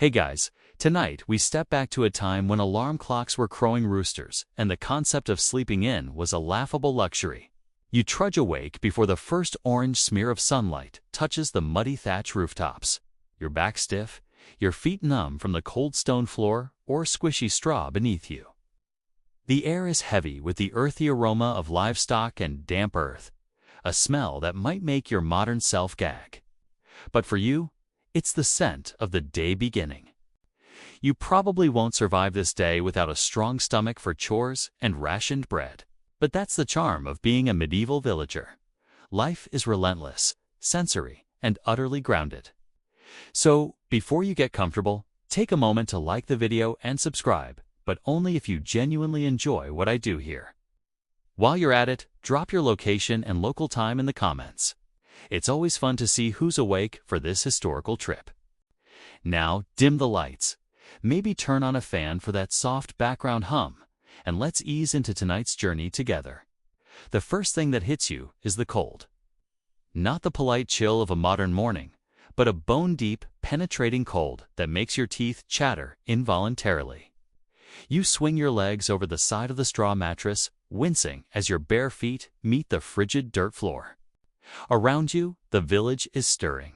Hey guys, tonight we step back to a time when alarm clocks were crowing roosters and the concept of sleeping in was a laughable luxury. You trudge awake before the first orange smear of sunlight touches the muddy thatch rooftops. Your back stiff, your feet numb from the cold stone floor or squishy straw beneath you. The air is heavy with the earthy aroma of livestock and damp earth, a smell that might make your modern self gag. But for you, it's the scent of the day beginning. You probably won't survive this day without a strong stomach for chores and rationed bread. But that's the charm of being a medieval villager. Life is relentless, sensory, and utterly grounded. So, before you get comfortable, take a moment to like the video and subscribe, but only if you genuinely enjoy what I do here. While you're at it, drop your location and local time in the comments. It's always fun to see who's awake for this historical trip. Now, dim the lights. Maybe turn on a fan for that soft background hum, and let's ease into tonight's journey together. The first thing that hits you is the cold. Not the polite chill of a modern morning, but a bone-deep, penetrating cold that makes your teeth chatter involuntarily. You swing your legs over the side of the straw mattress, wincing as your bare feet meet the frigid dirt floor. Around you, the village is stirring.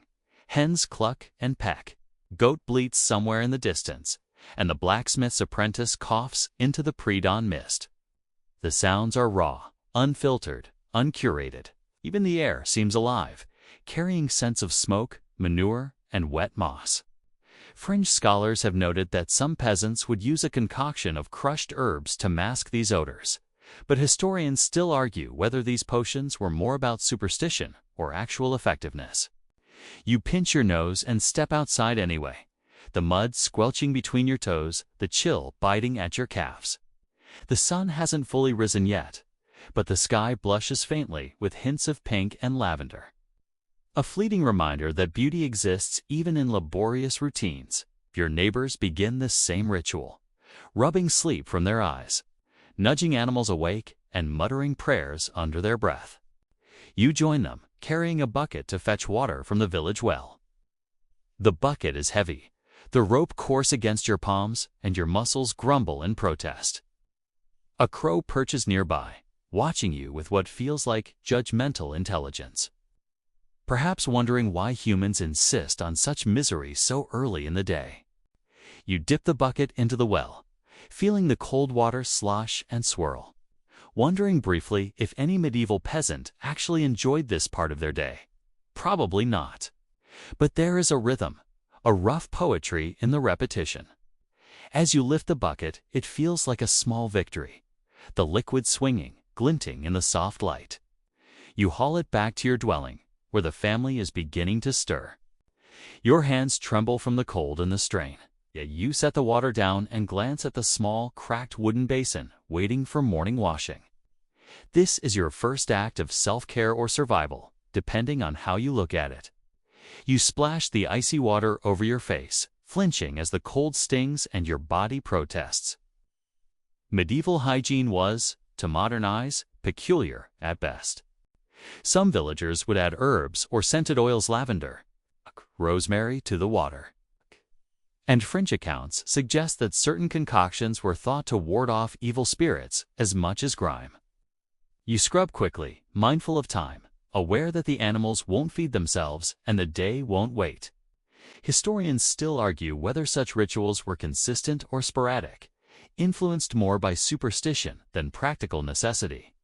Hens cluck and peck, goat bleats somewhere in the distance, and the blacksmith's apprentice coughs into the pre-dawn mist. The sounds are raw, unfiltered, uncurated. Even the air seems alive, carrying scents of smoke, manure, and wet moss. Fringe scholars have noted that some peasants would use a concoction of crushed herbs to mask these odors, but historians still argue whether these potions were more about superstition or actual effectiveness. You pinch your nose and step outside anyway, the mud squelching between your toes, the chill biting at your calves. The sun hasn't fully risen yet, but the sky blushes faintly with hints of pink and lavender. A fleeting reminder that beauty exists even in laborious routines. Your neighbors begin this same ritual, rubbing sleep from their eyes, nudging animals awake, and muttering prayers under their breath. You join them, carrying a bucket to fetch water from the village well. The bucket is heavy, the rope coarse against your palms, and your muscles grumble in protest. A crow perches nearby, watching you with what feels like judgmental intelligence. Perhaps wondering why humans insist on such misery so early in the day. You dip the bucket into the well, feeling the cold water slosh and swirl, wondering briefly if any medieval peasant actually enjoyed this part of their day. Probably not. But there is a rhythm, a rough poetry in the repetition. As you lift the bucket, it feels like a small victory, the liquid swinging, glinting in the soft light. You haul it back to your dwelling, where the family is beginning to stir. Your hands tremble from the cold and the strain, yet you set the water down and glance at the small, cracked wooden basin waiting for morning washing. This is your first act of self-care or survival, depending on how you look at it. You splash the icy water over your face, flinching as the cold stings and your body protests. Medieval hygiene was, to modern eyes, peculiar at best. Some villagers would add herbs or scented oils, lavender, rosemary to the water. And fringe accounts suggest that certain concoctions were thought to ward off evil spirits as much as grime. You scrub quickly, mindful of time, aware that the animals won't feed themselves and the day won't wait. Historians still argue whether such rituals were consistent or sporadic, influenced more by superstition than practical necessity.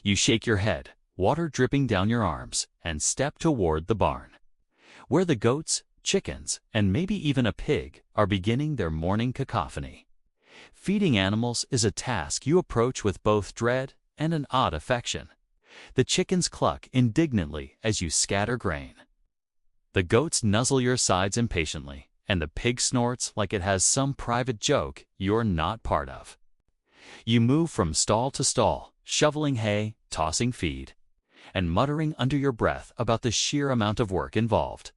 You shake your head, water dripping down your arms, and step toward the barn, where the goats, chickens, and maybe even a pig are beginning their morning cacophony. Feeding animals is a task you approach with both dread and an odd affection. The chickens cluck indignantly as you scatter grain. The goats nuzzle your sides impatiently, and the pig snorts like it has some private joke you're not part of. You move from stall to stall, shoveling hay, tossing feed, and muttering under your breath about the sheer amount of work involved.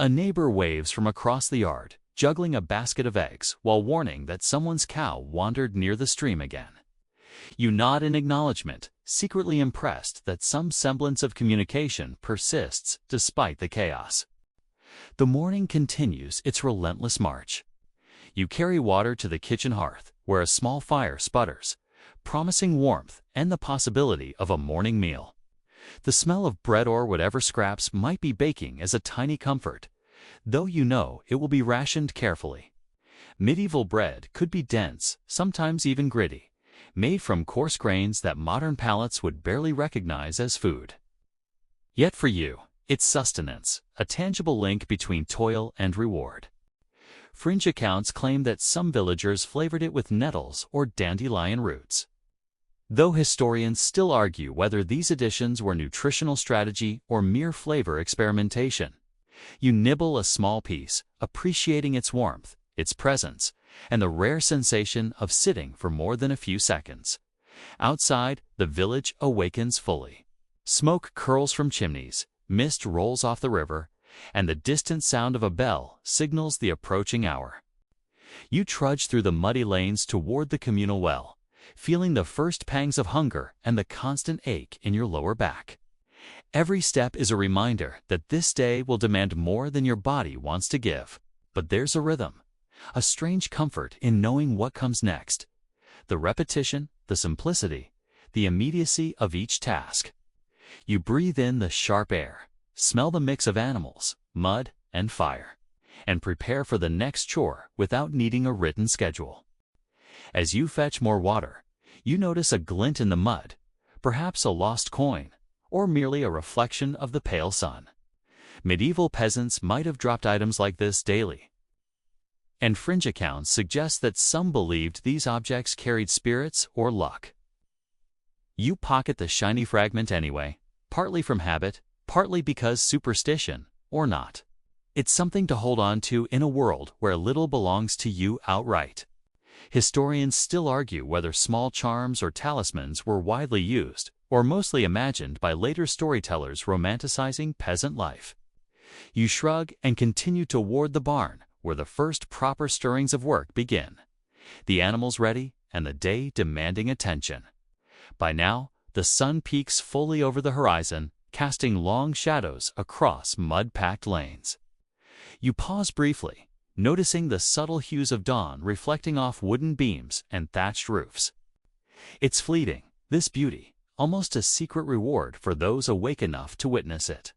A neighbor waves from across the yard, juggling a basket of eggs while warning that someone's cow wandered near the stream again. You nod in acknowledgement, secretly impressed that some semblance of communication persists despite the chaos. The morning continues its relentless march. You carry water to the kitchen hearth, where a small fire sputters, promising warmth and the possibility of a morning meal. The smell of bread or whatever scraps might be baking is a tiny comfort, though you know it will be rationed carefully. Medieval bread could be dense, sometimes even gritty, made from coarse grains that modern palates would barely recognize as food. Yet for you, it's sustenance, a tangible link between toil and reward. Fringe accounts claim that some villagers flavored it with nettles or dandelion roots, though historians still argue whether these additions were nutritional strategy or mere flavor experimentation. You nibble a small piece, appreciating its warmth, its presence, and the rare sensation of sitting for more than a few seconds. Outside, the village awakens fully. Smoke curls from chimneys, mist rolls off the river, and the distant sound of a bell signals the approaching hour. You trudge through the muddy lanes toward the communal well, feeling the first pangs of hunger and the constant ache in your lower back. Every step is a reminder that this day will demand more than your body wants to give. But there's a rhythm, a strange comfort in knowing what comes next. The repetition, the simplicity, the immediacy of each task. You breathe in the sharp air, smell the mix of animals, mud, and fire, and prepare for the next chore without needing a written schedule. As you fetch more water, you notice a glint in the mud, perhaps a lost coin, or merely a reflection of the pale sun. Medieval peasants might have dropped items like this daily, and fringe accounts suggest that some believed these objects carried spirits or luck. You pocket the shiny fragment anyway, partly from habit, partly because superstition, or not. It's something to hold on to in a world where little belongs to you outright. Historians still argue whether small charms or talismans were widely used, or mostly imagined by later storytellers romanticizing peasant life. You shrug and continue toward the barn, where the first proper stirrings of work begin. The animals ready, and the day demanding attention. By now, the sun peaks fully over the horizon, casting long shadows across mud-packed lanes. You pause briefly, noticing the subtle hues of dawn reflecting off wooden beams and thatched roofs. It's fleeting, this beauty, almost a secret reward for those awake enough to witness it.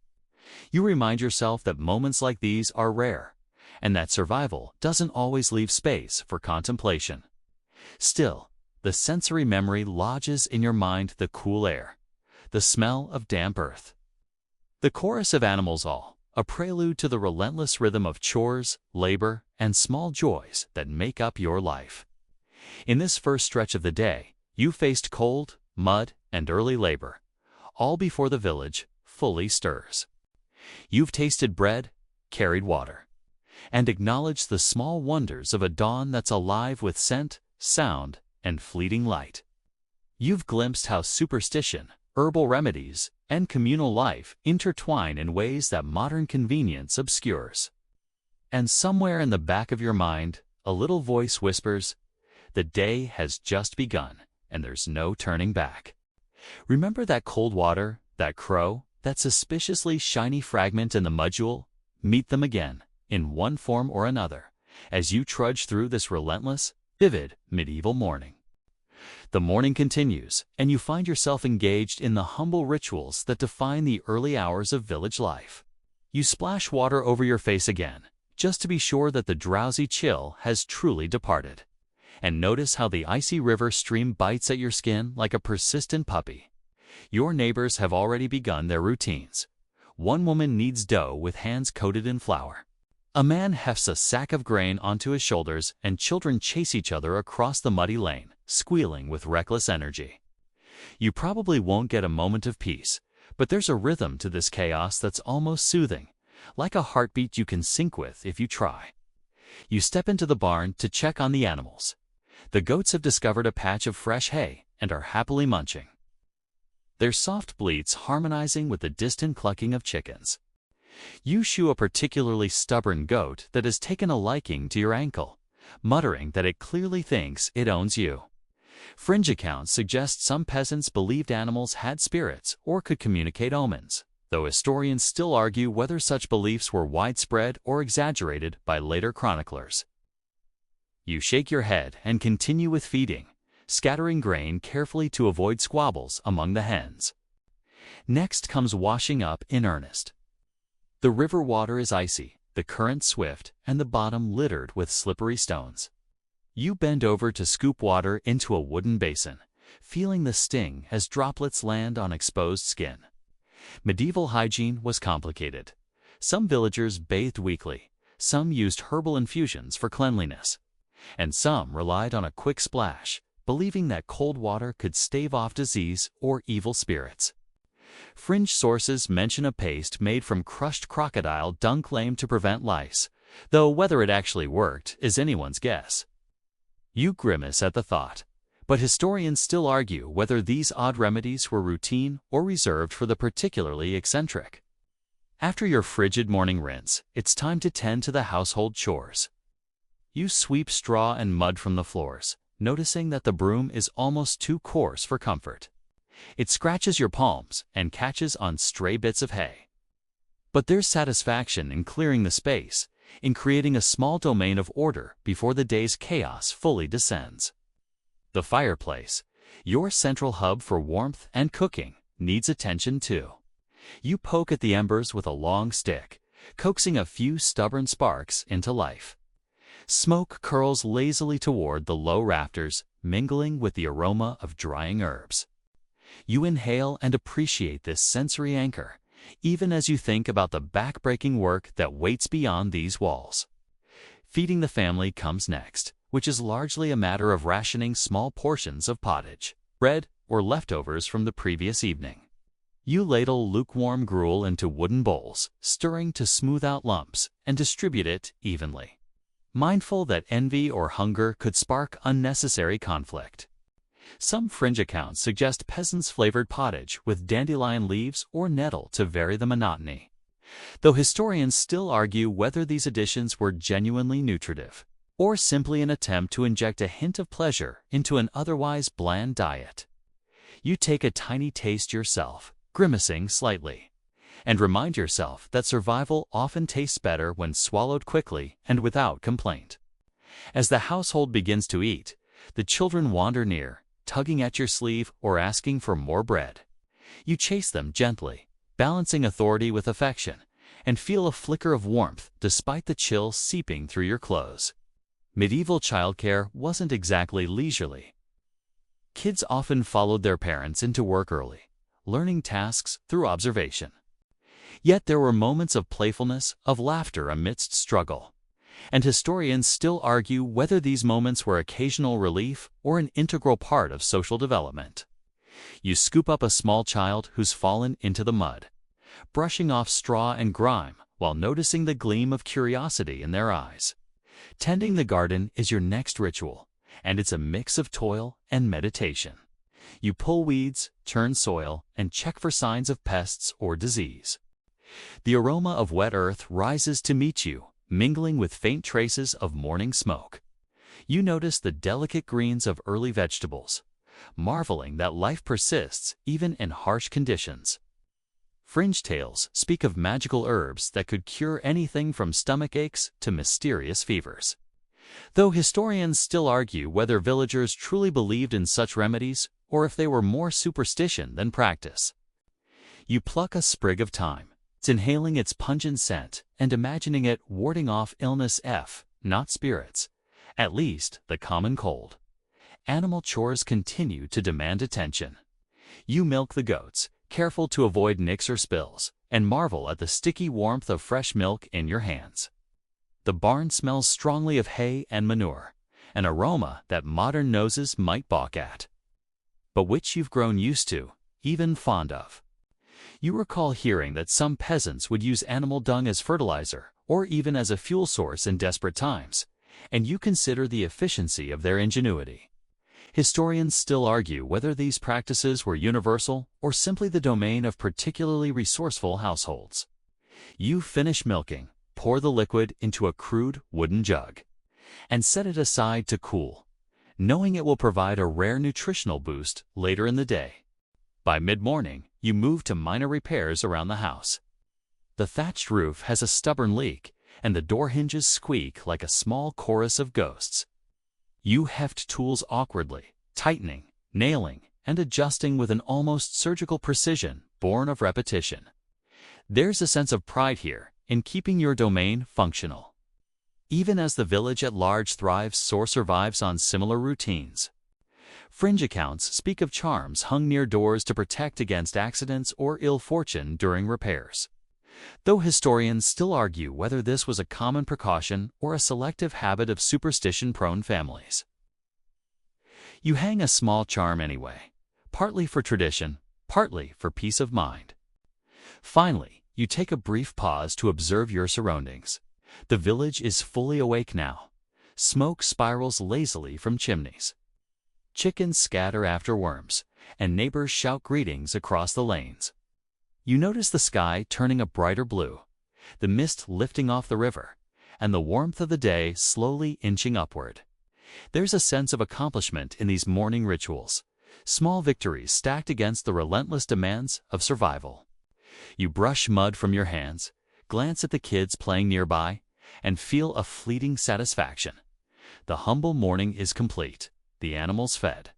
You remind yourself that moments like these are rare, and that survival doesn't always leave space for contemplation. Still, the sensory memory lodges in your mind the cool air, the smell of damp earth, the chorus of animals, all a prelude to the relentless rhythm of chores, labor, and small joys that make up your life. In this first stretch of the day, you faced cold, mud, and early labor, all before the village fully stirs. You've tasted bread, carried water, and acknowledged the small wonders of a dawn that's alive with scent, sound, and fleeting light. You've glimpsed how superstition, herbal remedies, and communal life intertwine in ways that modern convenience obscures. And somewhere in the back of your mind, a little voice whispers, "The day has just begun, and there's no turning back." Remember that cold water, that crow, that suspiciously shiny fragment in the mudjewel? Meet them again, in one form or another, as you trudge through this relentless, vivid medieval morning. The morning continues, and you find yourself engaged in the humble rituals that define the early hours of village life. You splash water over your face again, just to be sure that the drowsy chill has truly departed. And notice how the icy river stream bites at your skin like a persistent puppy. Your neighbors have already begun their routines. One woman kneads dough with hands coated in flour. A man hefts a sack of grain onto his shoulders, and children chase each other across the muddy lane, squealing with reckless energy. You probably won't get a moment of peace, but there's a rhythm to this chaos that's almost soothing, like a heartbeat you can sync with if you try. You step into the barn to check on the animals. The goats have discovered a patch of fresh hay and are happily munching, their soft bleats harmonizing with the distant clucking of chickens. You shoe a particularly stubborn goat that has taken a liking to your ankle, muttering that it clearly thinks it owns you. Fringe accounts suggest some peasants believed animals had spirits or could communicate omens, though historians still argue whether such beliefs were widespread or exaggerated by later chroniclers. You shake your head and continue with feeding, scattering grain carefully to avoid squabbles among the hens. Next comes washing up in earnest. The river water is icy, the current swift, and the bottom littered with slippery stones. You bend over to scoop water into a wooden basin, feeling the sting as droplets land on exposed skin. Medieval hygiene was complicated. Some villagers bathed weekly, some used herbal infusions for cleanliness, and some relied on a quick splash, believing that cold water could stave off disease or evil spirits. Fringe sources mention a paste made from crushed crocodile dung claimed to prevent lice, though whether it actually worked is anyone's guess. You grimace at the thought, but historians still argue whether these odd remedies were routine or reserved for the particularly eccentric. After your frigid morning rinse, it's time to tend to the household chores. You sweep straw and mud from the floors, noticing that the broom is almost too coarse for comfort. It scratches your palms and catches on stray bits of hay. But there's satisfaction in clearing the space, in creating a small domain of order before the day's chaos fully descends. The fireplace, your central hub for warmth and cooking, needs attention too. You poke at the embers with a long stick, coaxing a few stubborn sparks into life. Smoke curls lazily toward the low rafters, mingling with the aroma of drying herbs. You inhale and appreciate this sensory anchor, even as you think about the back-breaking work that waits beyond these walls. Feeding the family comes next, which is largely a matter of rationing small portions of pottage, bread, or leftovers from the previous evening. You ladle lukewarm gruel into wooden bowls, stirring to smooth out lumps, and distribute it evenly, mindful that envy or hunger could spark unnecessary conflict. Some fringe accounts suggest peasants-flavored pottage with dandelion leaves or nettle to vary the monotony, though historians still argue whether these additions were genuinely nutritive, or simply an attempt to inject a hint of pleasure into an otherwise bland diet. You take a tiny taste yourself, grimacing slightly, and remind yourself that survival often tastes better when swallowed quickly and without complaint. As the household begins to eat, the children wander near, tugging at your sleeve or asking for more bread. You chase them gently, balancing authority with affection, and feel a flicker of warmth despite the chill seeping through your clothes. Medieval childcare wasn't exactly leisurely. Kids often followed their parents into work early, learning tasks through observation. Yet there were moments of playfulness, of laughter amidst struggle. And historians still argue whether these moments were occasional relief or an integral part of social development. You scoop up a small child who's fallen into the mud, brushing off straw and grime while noticing the gleam of curiosity in their eyes. Tending the garden is your next ritual, and it's a mix of toil and meditation. You pull weeds, turn soil, and check for signs of pests or disease. The aroma of wet earth rises to meet you, mingling with faint traces of morning smoke. You notice the delicate greens of early vegetables, marveling that life persists even in harsh conditions. Fringe tales speak of magical herbs that could cure anything from stomach aches to mysterious fevers, though historians still argue whether villagers truly believed in such remedies or if they were more superstition than practice. You pluck a sprig of thyme, inhaling its pungent scent and imagining it warding off illness, not spirits, at least the common cold. Animal chores continue to demand attention. You milk the goats, careful to avoid nicks or spills, and marvel at the sticky warmth of fresh milk in your hands. The barn smells strongly of hay and manure, an aroma that modern noses might balk at, but which you've grown used to, even fond of. You recall hearing that some peasants would use animal dung as fertilizer or even as a fuel source in desperate times, and you consider the efficiency of their ingenuity. Historians still argue whether these practices were universal or simply the domain of particularly resourceful households. You finish milking, pour the liquid into a crude wooden jug, and set it aside to cool, knowing it will provide a rare nutritional boost later in the day. By mid-morning, you move to minor repairs around the house. The thatched roof has a stubborn leak, and the door hinges squeak like a small chorus of ghosts. You heft tools awkwardly, tightening, nailing, and adjusting with an almost surgical precision born of repetition. There's a sense of pride here in keeping your domain functional. Even as the village at large thrives or survives on similar routines. Fringe accounts speak of charms hung near doors to protect against accidents or ill fortune during repairs, though historians still argue whether this was a common precaution or a selective habit of superstition-prone families. You hang a small charm anyway, partly for tradition, partly for peace of mind. Finally, you take a brief pause to observe your surroundings. The village is fully awake now. Smoke spirals lazily from chimneys. Chickens scatter after worms, and neighbors shout greetings across the lanes. You notice the sky turning a brighter blue, the mist lifting off the river, and the warmth of the day slowly inching upward. There's a sense of accomplishment in these morning rituals, small victories stacked against the relentless demands of survival. You brush mud from your hands, glance at the kids playing nearby, and feel a fleeting satisfaction. The humble morning is complete, the animals fed,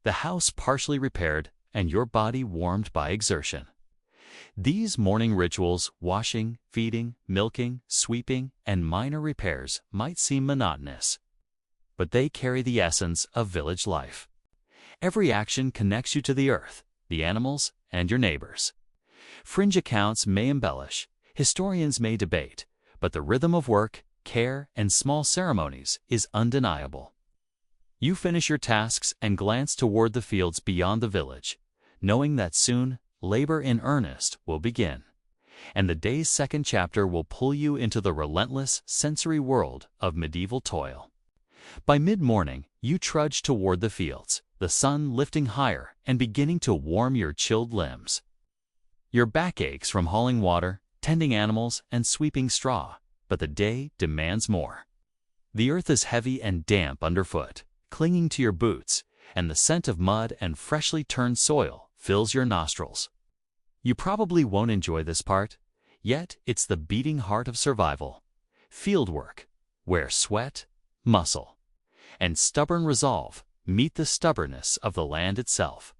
the house partially repaired, and your body warmed by exertion. These morning rituals, washing, feeding, milking, sweeping, and minor repairs, might seem monotonous, but they carry the essence of village life. Every action connects you to the earth, the animals, and your neighbors. Fringe accounts may embellish, historians may debate, but the rhythm of work, care, and small ceremonies is undeniable. You finish your tasks and glance toward the fields beyond the village, knowing that soon labor in earnest will begin, and the day's second chapter will pull you into the relentless sensory world of medieval toil. By mid-morning, you trudge toward the fields, the sun lifting higher and beginning to warm your chilled limbs. Your back aches from hauling water, tending animals, and sweeping straw, but the day demands more. The earth is heavy and damp underfoot, clinging to your boots, and the scent of mud and freshly turned soil fills your nostrils. You probably won't enjoy this part, yet it's the beating heart of survival. Field work, where sweat, muscle, and stubborn resolve meet the stubbornness of the land itself.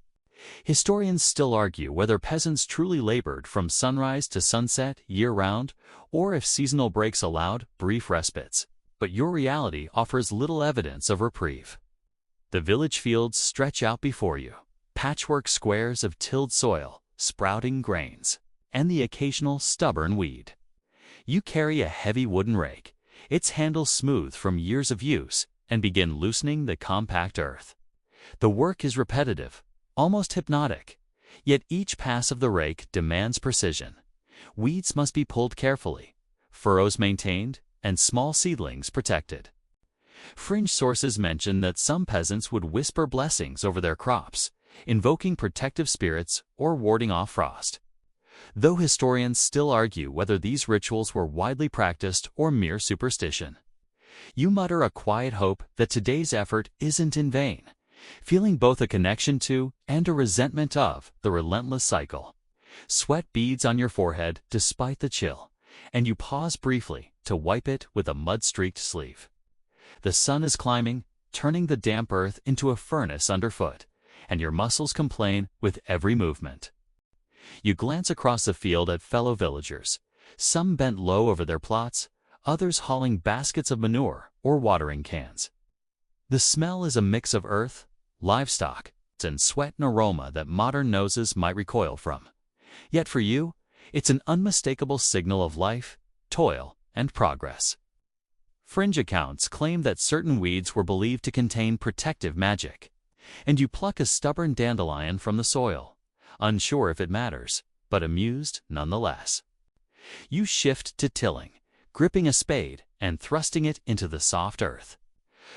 Historians still argue whether peasants truly labored from sunrise to sunset year-round, or if seasonal breaks allowed brief respites, but your reality offers little evidence of reprieve. The village fields stretch out before you, patchwork squares of tilled soil, sprouting grains, and the occasional stubborn weed. You carry a heavy wooden rake, its handle smooth from years of use, and begin loosening the compact earth. The work is repetitive, almost hypnotic, yet each pass of the rake demands precision. Weeds must be pulled carefully, furrows maintained, and small seedlings protected. Fringe sources mention that some peasants would whisper blessings over their crops, invoking protective spirits or warding off frost. Though historians still argue whether these rituals were widely practiced or mere superstition. You mutter a quiet hope that today's effort isn't in vain, feeling both a connection to and a resentment of the relentless cycle. Sweat beads on your forehead despite the chill, and you pause briefly to wipe it with a mud-streaked sleeve. The sun is climbing, turning the damp earth into a furnace underfoot, and your muscles complain with every movement. You glance across the field at fellow villagers, some bent low over their plots, others hauling baskets of manure or watering cans. The smell is a mix of earth, livestock, and sweat and aroma that modern noses might recoil from. Yet for you, it's an unmistakable signal of life, toil, and progress. Fringe accounts claim that certain weeds were believed to contain protective magic, and you pluck a stubborn dandelion from the soil, unsure if it matters, but amused nonetheless. You shift to tilling, gripping a spade and thrusting it into the soft earth.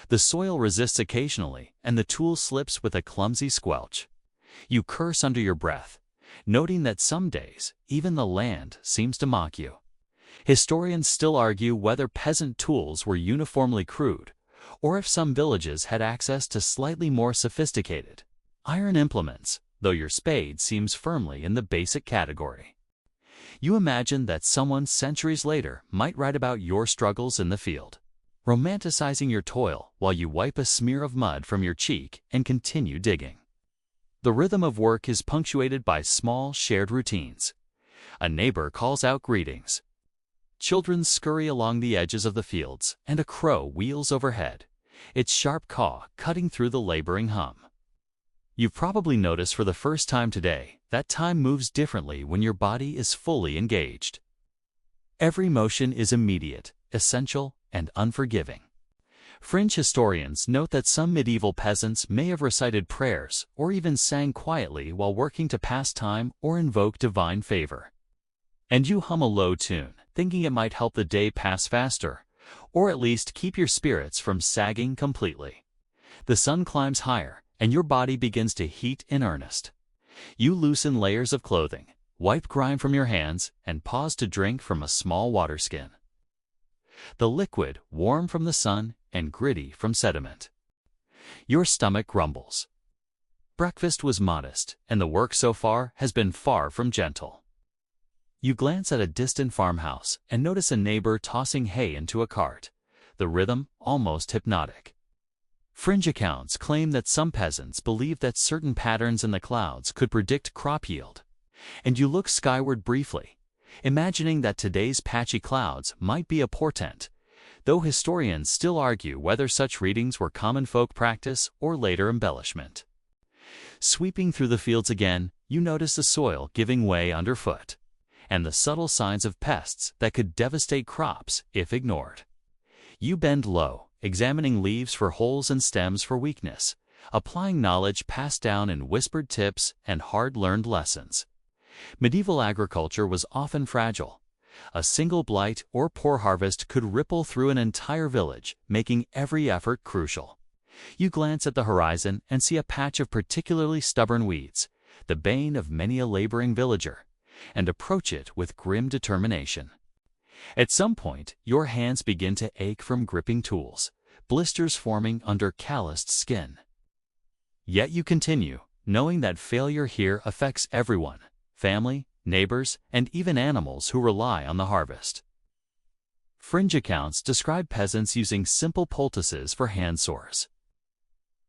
The soil resists occasionally, and the tool slips with a clumsy squelch. You curse under your breath, noting that some days even the land seems to mock you. Historians still argue whether peasant tools were uniformly crude, or if some villages had access to slightly more sophisticated iron implements though your spade seems firmly in the basic category. You imagine that someone centuries later might write about your struggles in the field, romanticizing your toil while you wipe a smear of mud from your cheek and continue digging. The rhythm of work is punctuated by small, shared routines. A neighbor calls out greetings. Children scurry along the edges of the fields, and a crow wheels overhead, its sharp caw cutting through the laboring hum. You've probably noticed for the first time today that time moves differently when your body is fully engaged. Every motion is immediate, essential, and unforgiving. Fringe historians note that some medieval peasants may have recited prayers or even sang quietly while working to pass time or invoke divine favor. And you hum a low tune, thinking it might help the day pass faster, or at least keep your spirits from sagging completely. The sun climbs higher, and your body begins to heat in earnest. You loosen layers of clothing, wipe grime from your hands, and pause to drink from a small water skin. The liquid, warm from the sun and gritty from sediment. Your stomach grumbles. Breakfast was modest, and the work so far has been far from gentle. You glance at a distant farmhouse and notice a neighbor tossing hay into a cart, the rhythm almost hypnotic. Fringe accounts claim that some peasants believe that certain patterns in the clouds could predict crop yield, and you look skyward briefly, imagining that today's patchy clouds might be a portent, though historians still argue whether such readings were common folk practice or later embellishment. Sweeping through the fields again, you notice the soil giving way underfoot, and the subtle signs of pests that could devastate crops if ignored. You bend low, examining leaves for holes and stems for weakness, applying knowledge passed down in whispered tips and hard-learned lessons. Medieval agriculture was often fragile. A single blight or poor harvest could ripple through an entire village, making every effort crucial. You glance at the horizon and see a patch of particularly stubborn weeds, the bane of many a laboring villager, and approach it with grim determination. At some point, your hands begin to ache from gripping tools, blisters forming under calloused skin. Yet you continue, knowing that failure here affects everyone: family, neighbors, and even animals who rely on the harvest. Fringe accounts describe peasants using simple poultices for hand sores,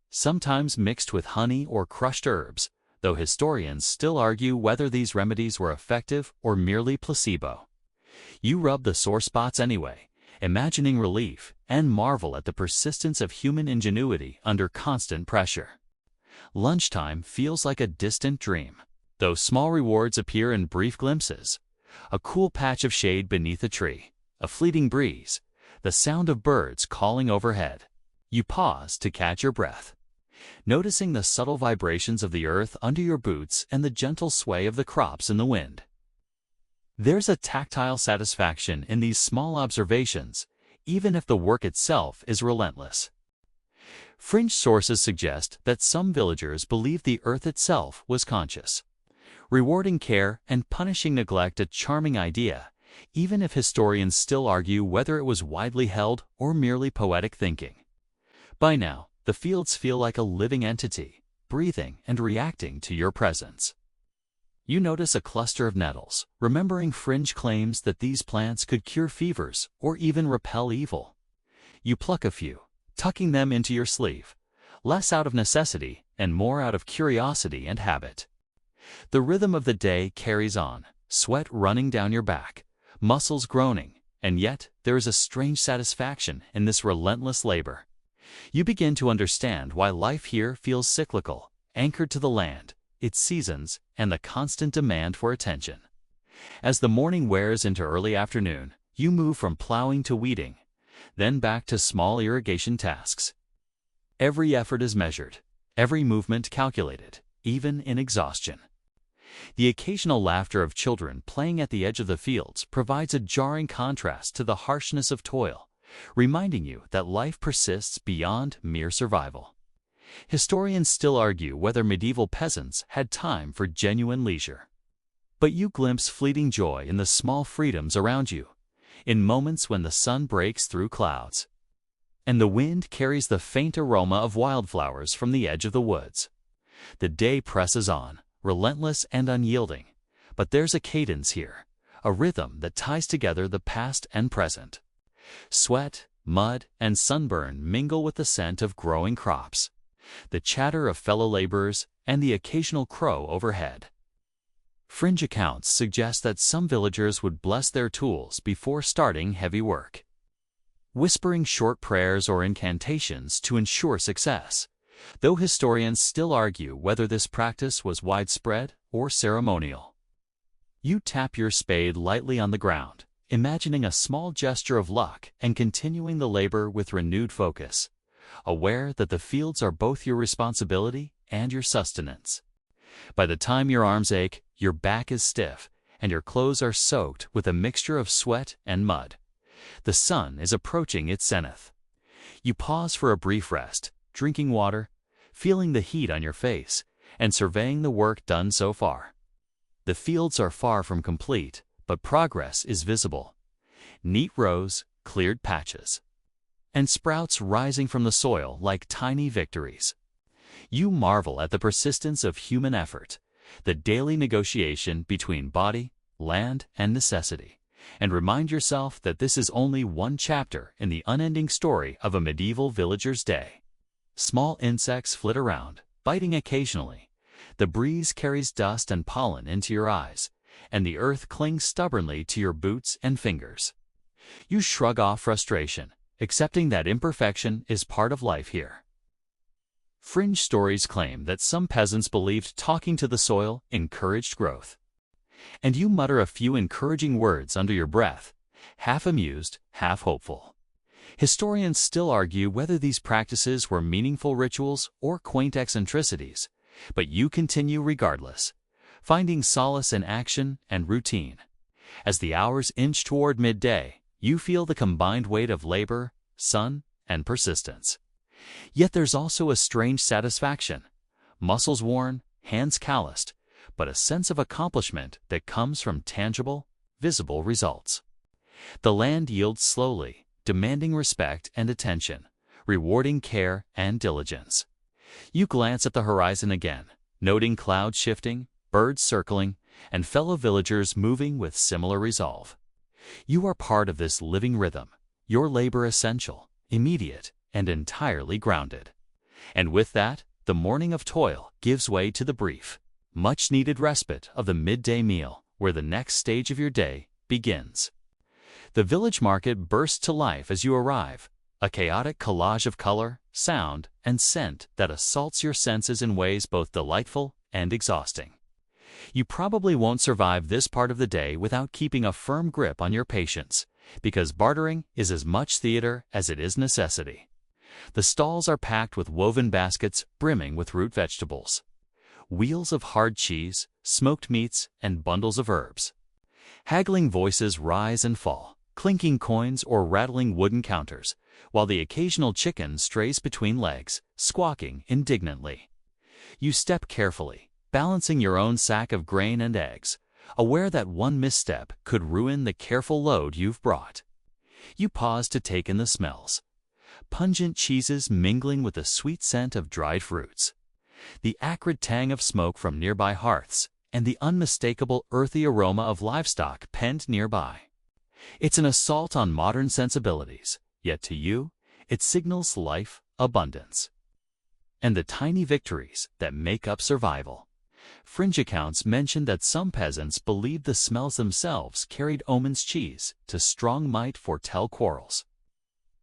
sometimes mixed with honey or crushed herbs, though historians still argue whether these remedies were effective or merely placebo. You rub the sore spots anyway, imagining relief, and marvel at the persistence of human ingenuity under constant pressure. Lunchtime feels like a distant dream, though small rewards appear in brief glimpses: a cool patch of shade beneath a tree, a fleeting breeze, the sound of birds calling overhead. You pause to catch your breath, noticing the subtle vibrations of the earth under your boots and the gentle sway of the crops in the wind. There's a tactile satisfaction in these small observations, even if the work itself is relentless. Fringe sources suggest that some villagers believed the earth itself was conscious, rewarding care and punishing neglect, a charming idea, even if historians still argue whether it was widely held or merely poetic thinking. By now, the fields feel like a living entity, breathing and reacting to your presence. You notice a cluster of nettles, remembering Fringe claims that these plants could cure fevers or even repel evil. You pluck a few, tucking them into your sleeve, less out of necessity and more out of curiosity and habit. The rhythm of the day carries on, sweat running down your back, muscles groaning, and yet there is a strange satisfaction in this relentless labor. You begin to understand why life here feels cyclical, anchored to the land, its seasons, and the constant demand for attention. As the morning wears into early afternoon, you move from plowing to weeding, then back to small irrigation tasks. Every effort is measured, every movement calculated, even in exhaustion. The occasional laughter of children playing at the edge of the fields provides a jarring contrast to the harshness of toil, reminding you that life persists beyond mere survival. Historians still argue whether medieval peasants had time for genuine leisure. But you glimpse fleeting joy in the small freedoms around you, in moments when the sun breaks through clouds, and the wind carries the faint aroma of wildflowers from the edge of the woods. The day presses on, relentless and unyielding. But there's a cadence here, a rhythm that ties together the past and present. Sweat, mud, and sunburn mingle with the scent of growing crops, the chatter of fellow laborers, and the occasional crow overhead. Fringe accounts suggest that some villagers would bless their tools before starting heavy work, whispering short prayers or incantations to ensure success, though historians still argue whether this practice was widespread or ceremonial. You tap your spade lightly on the ground, imagining a small gesture of luck and continuing the labor with renewed focus, aware that the fields are both your responsibility and your sustenance. By the time your arms ache, your back is stiff, and your clothes are soaked with a mixture of sweat and mud. The sun is approaching its zenith. You pause for a brief rest, drinking water, feeling the heat on your face, and surveying the work done so far. The fields are far from complete, but progress is visible. Neat rows, cleared patches, and sprouts rising from the soil like tiny victories. You marvel at the persistence of human effort, the daily negotiation between body, land, and necessity, and remind yourself that this is only one chapter in the unending story of a medieval villager's day. Small insects flit around, biting occasionally. The breeze carries dust and pollen into your eyes, and the earth clings stubbornly to your boots and fingers. You shrug off frustration, accepting that imperfection is part of life here. Fringe stories claim that some peasants believed talking to the soil encouraged growth. And you mutter a few encouraging words under your breath, half amused, half hopeful. Historians still argue whether these practices were meaningful rituals or quaint eccentricities, but you continue regardless, finding solace in action and routine. As the hours inch toward midday, you feel the combined weight of labor, sun, and persistence. Yet there's also a strange satisfaction. Muscles worn, hands calloused, but a sense of accomplishment that comes from tangible, visible results. The land yields slowly, demanding respect and attention, rewarding care and diligence. You glance at the horizon again, noting clouds shifting, birds circling, and fellow villagers moving with similar resolve. You are part of this living rhythm, your labor essential, immediate, and entirely grounded. And with that, the morning of toil gives way to the brief, much-needed respite of the midday meal, where the next stage of your day begins. The village market bursts to life as you arrive, a chaotic collage of color, sound, and scent that assaults your senses in ways both delightful and exhausting. You probably won't survive this part of the day without keeping a firm grip on your patience, because bartering is as much theater as it is necessity. The stalls are packed with woven baskets brimming with root vegetables, wheels of hard cheese, smoked meats, and bundles of herbs. Haggling voices rise and fall, clinking coins or rattling wooden counters, while the occasional chicken strays between legs, squawking indignantly. You step carefully, balancing your own sack of grain and eggs, aware that one misstep could ruin the careful load you've brought. You pause to take in the smells, pungent cheeses mingling with the sweet scent of dried fruits, the acrid tang of smoke from nearby hearths, and the unmistakable earthy aroma of livestock penned nearby. It's an assault on modern sensibilities, yet to you, it signals life, abundance, and the tiny victories that make up survival. Fringe accounts mention that some peasants believed the smells themselves carried omens. Cheese to strong might foretell quarrels.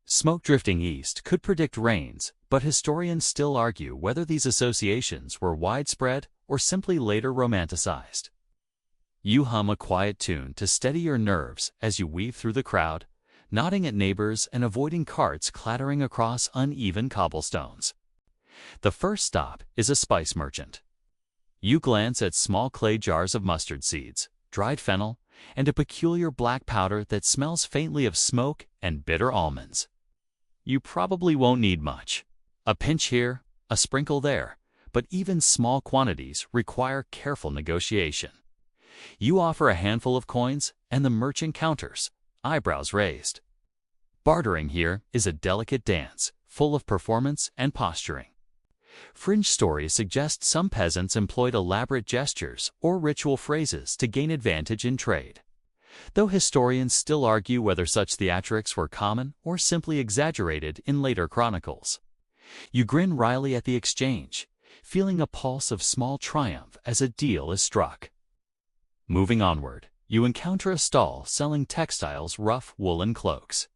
Smoke drifting east could predict rains, but historians still argue whether these associations were widespread or simply later romanticized. You hum a quiet tune to steady your nerves as you weave through the crowd, nodding at neighbors and avoiding carts clattering across uneven cobblestones. The first stop is a spice merchant. You glance at small clay jars of mustard seeds, dried fennel, and a peculiar black powder that smells faintly of smoke and bitter almonds. You probably won't need much. A pinch here, a sprinkle there, but even small quantities require careful negotiation. You offer a handful of coins, and the merchant counters, eyebrows raised. Bartering here is a delicate dance, full of performance and posturing. Fringe stories suggest some peasants employed elaborate gestures or ritual phrases to gain advantage in trade, though historians still argue whether such theatrics were common or simply exaggerated in later chronicles. You grin wryly at the exchange, feeling a pulse of small triumph as a deal is struck. Moving onward, you encounter a stall selling textiles, rough woolen cloaks,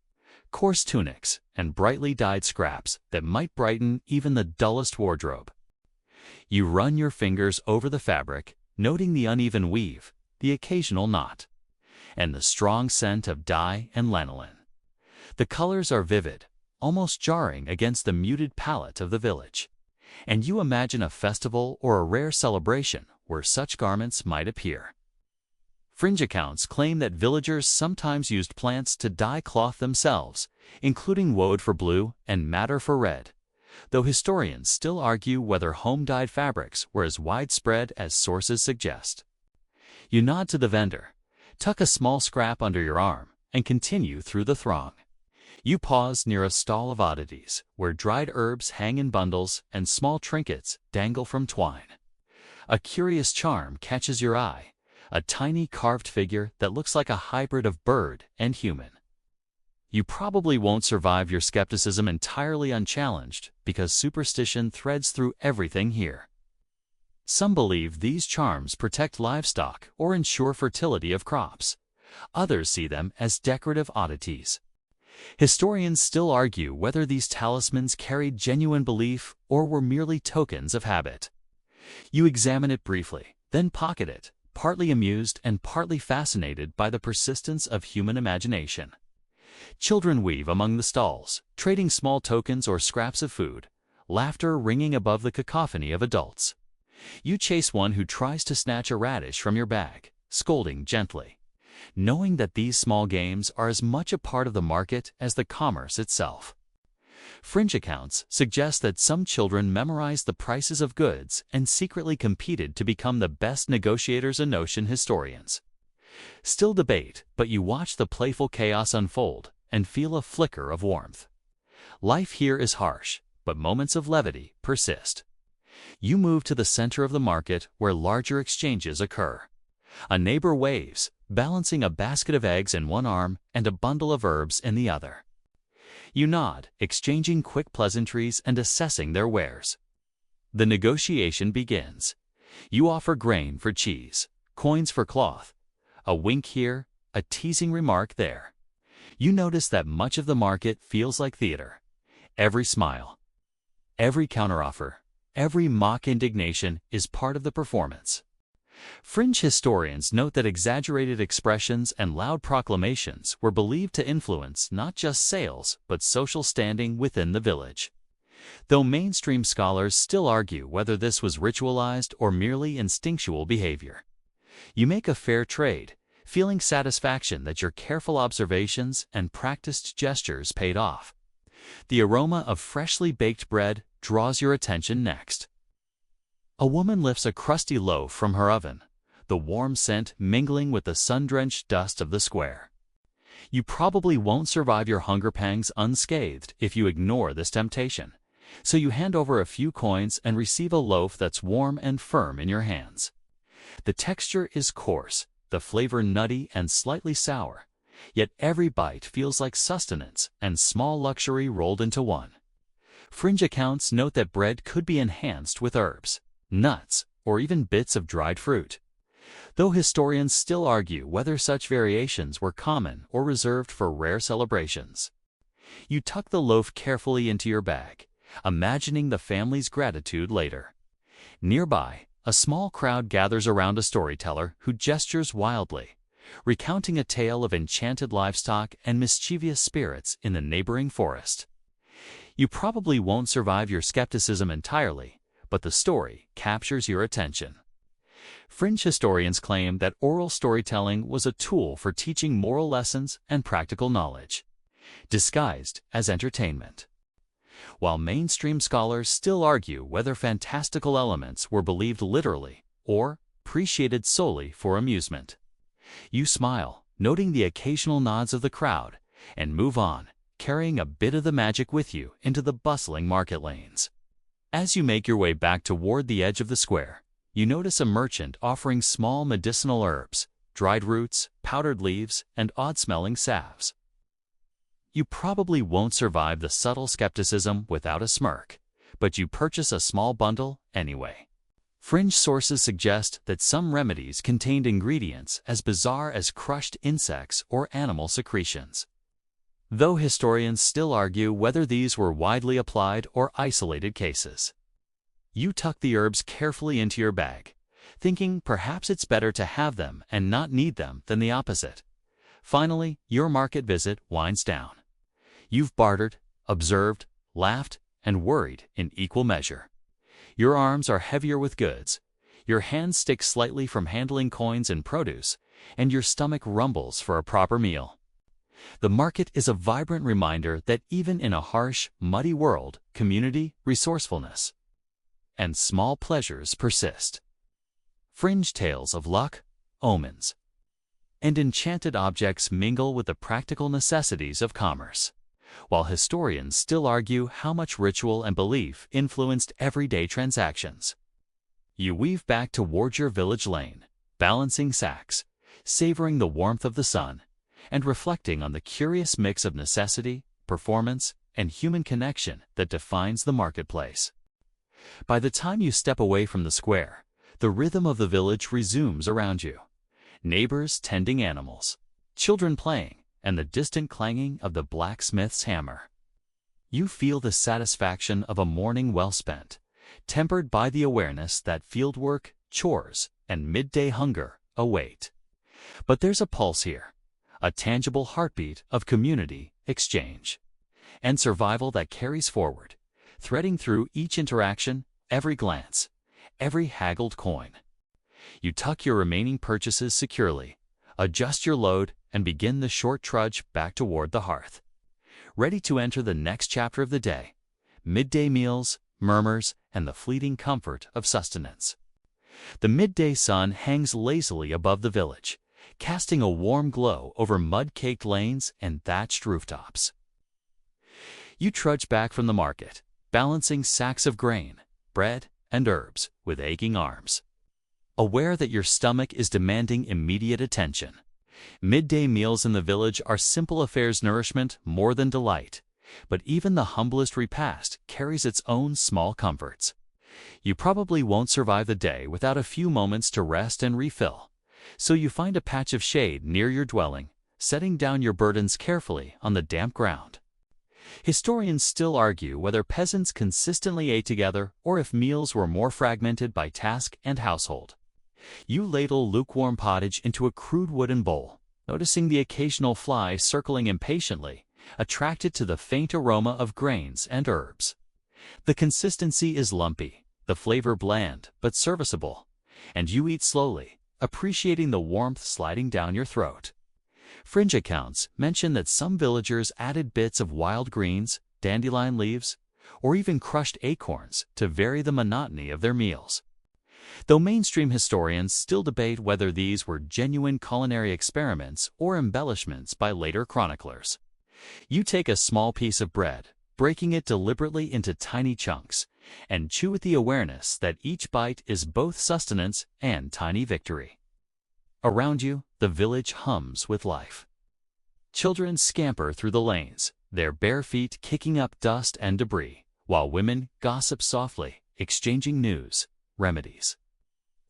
coarse tunics, and brightly dyed scraps that might brighten even the dullest wardrobe. You run your fingers over the fabric, noting the uneven weave, the occasional knot, and the strong scent of dye and lanolin. The colors are vivid, almost jarring against the muted palette of the village, and you imagine a festival or a rare celebration where such garments might appear. Fringe accounts claim that villagers sometimes used plants to dye cloth themselves, including woad for blue and madder for red, though historians still argue whether home-dyed fabrics were as widespread as sources suggest. You nod to the vendor, tuck a small scrap under your arm, and continue through the throng. You pause near a stall of oddities, where dried herbs hang in bundles and small trinkets dangle from twine. A curious charm catches your eye, a tiny carved figure that looks like a hybrid of bird and human. You probably won't survive your skepticism entirely unchallenged, because superstition threads through everything here. Some believe these charms protect livestock or ensure fertility of crops. Others see them as decorative oddities. Historians still argue whether these talismans carried genuine belief or were merely tokens of habit. You examine it briefly, then pocket it, partly amused and partly fascinated by the persistence of human imagination. Children weave among the stalls, trading small tokens or scraps of food, laughter ringing above the cacophony of adults. You chase one who tries to snatch a radish from your bag, scolding gently, knowing that these small games are as much a part of the market as the commerce itself. Fringe accounts suggest that some children memorized the prices of goods and secretly competed to become the best negotiators and notion historians. Still debate, but you watch the playful chaos unfold and feel a flicker of warmth. Life here is harsh, but moments of levity persist. You move to the center of the market where larger exchanges occur. A neighbor waves, balancing a basket of eggs in one arm and a bundle of herbs in the other. You nod, exchanging quick pleasantries and assessing their wares. The negotiation begins. You offer grain for cheese, coins for cloth, a wink here, a teasing remark there. You notice that much of the market feels like theater. Every smile, every counteroffer, every mock indignation is part of the performance. Fringe historians note that exaggerated expressions and loud proclamations were believed to influence not just sales but social standing within the village, though mainstream scholars still argue whether this was ritualized or merely instinctual behavior. You make a fair trade, feeling satisfaction that your careful observations and practiced gestures paid off. The aroma of freshly baked bread draws your attention next. A woman lifts a crusty loaf from her oven, the warm scent mingling with the sun-drenched dust of the square. You probably won't survive your hunger pangs unscathed if you ignore this temptation, so you hand over a few coins and receive a loaf that's warm and firm in your hands. The texture is coarse, the flavor nutty and slightly sour, yet every bite feels like sustenance and small luxury rolled into one. Fringe accounts note that bread could be enhanced with herbs, nuts, or even bits of dried fruit, though historians still argue whether such variations were common or reserved for rare celebrations. You tuck the loaf carefully into your bag, imagining the family's gratitude later. Nearby, a small crowd gathers around a storyteller who gestures wildly, recounting a tale of enchanted livestock and mischievous spirits in the neighboring forest. You probably won't survive your skepticism entirely, but the story captures your attention. Fringe historians claim that oral storytelling was a tool for teaching moral lessons and practical knowledge, disguised as entertainment, while mainstream scholars still argue whether fantastical elements were believed literally or appreciated solely for amusement. You smile, noting the occasional nods of the crowd, and move on, carrying a bit of the magic with you into the bustling market lanes. As you make your way back toward the edge of the square, you notice a merchant offering small medicinal herbs, dried roots, powdered leaves, and odd-smelling salves. You probably won't survive the subtle skepticism without a smirk, but you purchase a small bundle anyway. Fringe sources suggest that some remedies contained ingredients as bizarre as crushed insects or animal secretions, though historians still argue whether these were widely applied or isolated cases. You tuck the herbs carefully into your bag, thinking perhaps it's better to have them and not need them than the opposite. Finally, your market visit winds down. You've bartered, observed, laughed, and worried in equal measure. Your arms are heavier with goods, your hands stick slightly from handling coins and produce, and your stomach rumbles for a proper meal. The market is a vibrant reminder that even in a harsh, muddy world, community, resourcefulness, and small pleasures persist. Fringe tales of luck, omens, and enchanted objects mingle with the practical necessities of commerce, while historians still argue how much ritual and belief influenced everyday transactions. You weave back toward your village lane, balancing sacks, savoring the warmth of the sun, and reflecting on the curious mix of necessity, performance, and human connection that defines the marketplace. By the time you step away from the square, the rhythm of the village resumes around you. Neighbors tending animals, children playing, and the distant clanging of the blacksmith's hammer. You feel the satisfaction of a morning well spent, tempered by the awareness that fieldwork, chores, and midday hunger await. But there's a pulse here, a tangible heartbeat of community, exchange, and survival that carries forward, threading through each interaction, every glance, every haggled coin. You tuck your remaining purchases securely, adjust your load, and begin the short trudge back toward the hearth. Ready to enter the next chapter of the day, midday meals, murmurs, and the fleeting comfort of sustenance. The midday sun hangs lazily above the village, casting a warm glow over mud-caked lanes and thatched rooftops. You trudge back from the market, balancing sacks of grain, bread, and herbs with aching arms, aware that your stomach is demanding immediate attention. Midday meals in the village are simple affairs, nourishment more than delight, but even the humblest repast carries its own small comforts. You probably won't survive the day without a few moments to rest and refill, so you find a patch of shade near your dwelling, setting down your burdens carefully on the damp ground. Historians still argue whether peasants consistently ate together or if meals were more fragmented by task and household. You ladle lukewarm pottage into a crude wooden bowl, noticing the occasional fly circling impatiently, attracted to the faint aroma of grains and herbs. The consistency is lumpy, the flavor bland but serviceable, and you eat slowly, appreciating the warmth sliding down your throat. Fringe accounts mention that some villagers added bits of wild greens, dandelion leaves, or even crushed acorns to vary the monotony of their meals, though mainstream historians still debate whether these were genuine culinary experiments or embellishments by later chroniclers. You take a small piece of bread, breaking it deliberately into tiny chunks, and chew with the awareness that each bite is both sustenance and tiny victory. Around you, the village hums with life. Children scamper through the lanes, their bare feet kicking up dust and debris, while women gossip softly, exchanging news, remedies,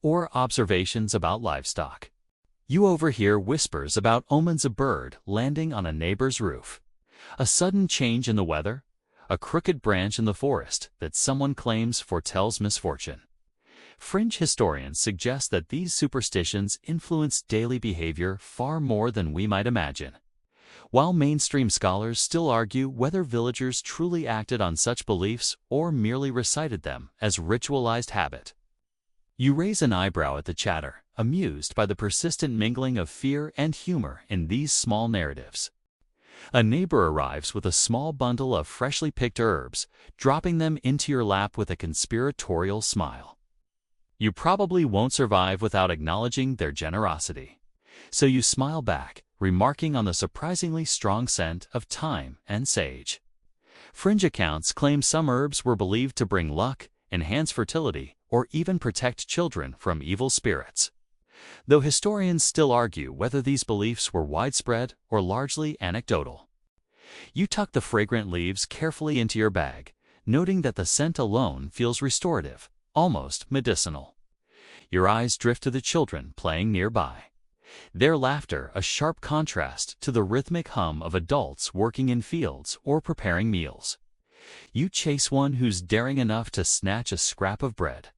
or observations about livestock. You overhear whispers about omens: a bird landing on a neighbor's roof, a sudden change in the weather, a crooked branch in the forest that someone claims foretells misfortune. Fringe historians suggest that these superstitions influence daily behavior far more than we might imagine, while mainstream scholars still argue whether villagers truly acted on such beliefs or merely recited them as ritualized habit. You raise an eyebrow at the chatter, amused by the persistent mingling of fear and humor in these small narratives. A neighbor arrives with a small bundle of freshly picked herbs, dropping them into your lap with a conspiratorial smile. You probably won't survive without acknowledging their generosity, so you smile back, remarking on the surprisingly strong scent of thyme and sage. Fringe accounts claim some herbs were believed to bring luck, enhance fertility, or even protect children from evil spirits. Though historians still argue whether these beliefs were widespread or largely anecdotal. You tuck the fragrant leaves carefully into your bag, noting that the scent alone feels restorative, almost medicinal. Your eyes drift to the children playing nearby. Their laughter a sharp contrast to the rhythmic hum of adults working in fields or preparing meals. You chase one who's daring enough to snatch a scrap of bread,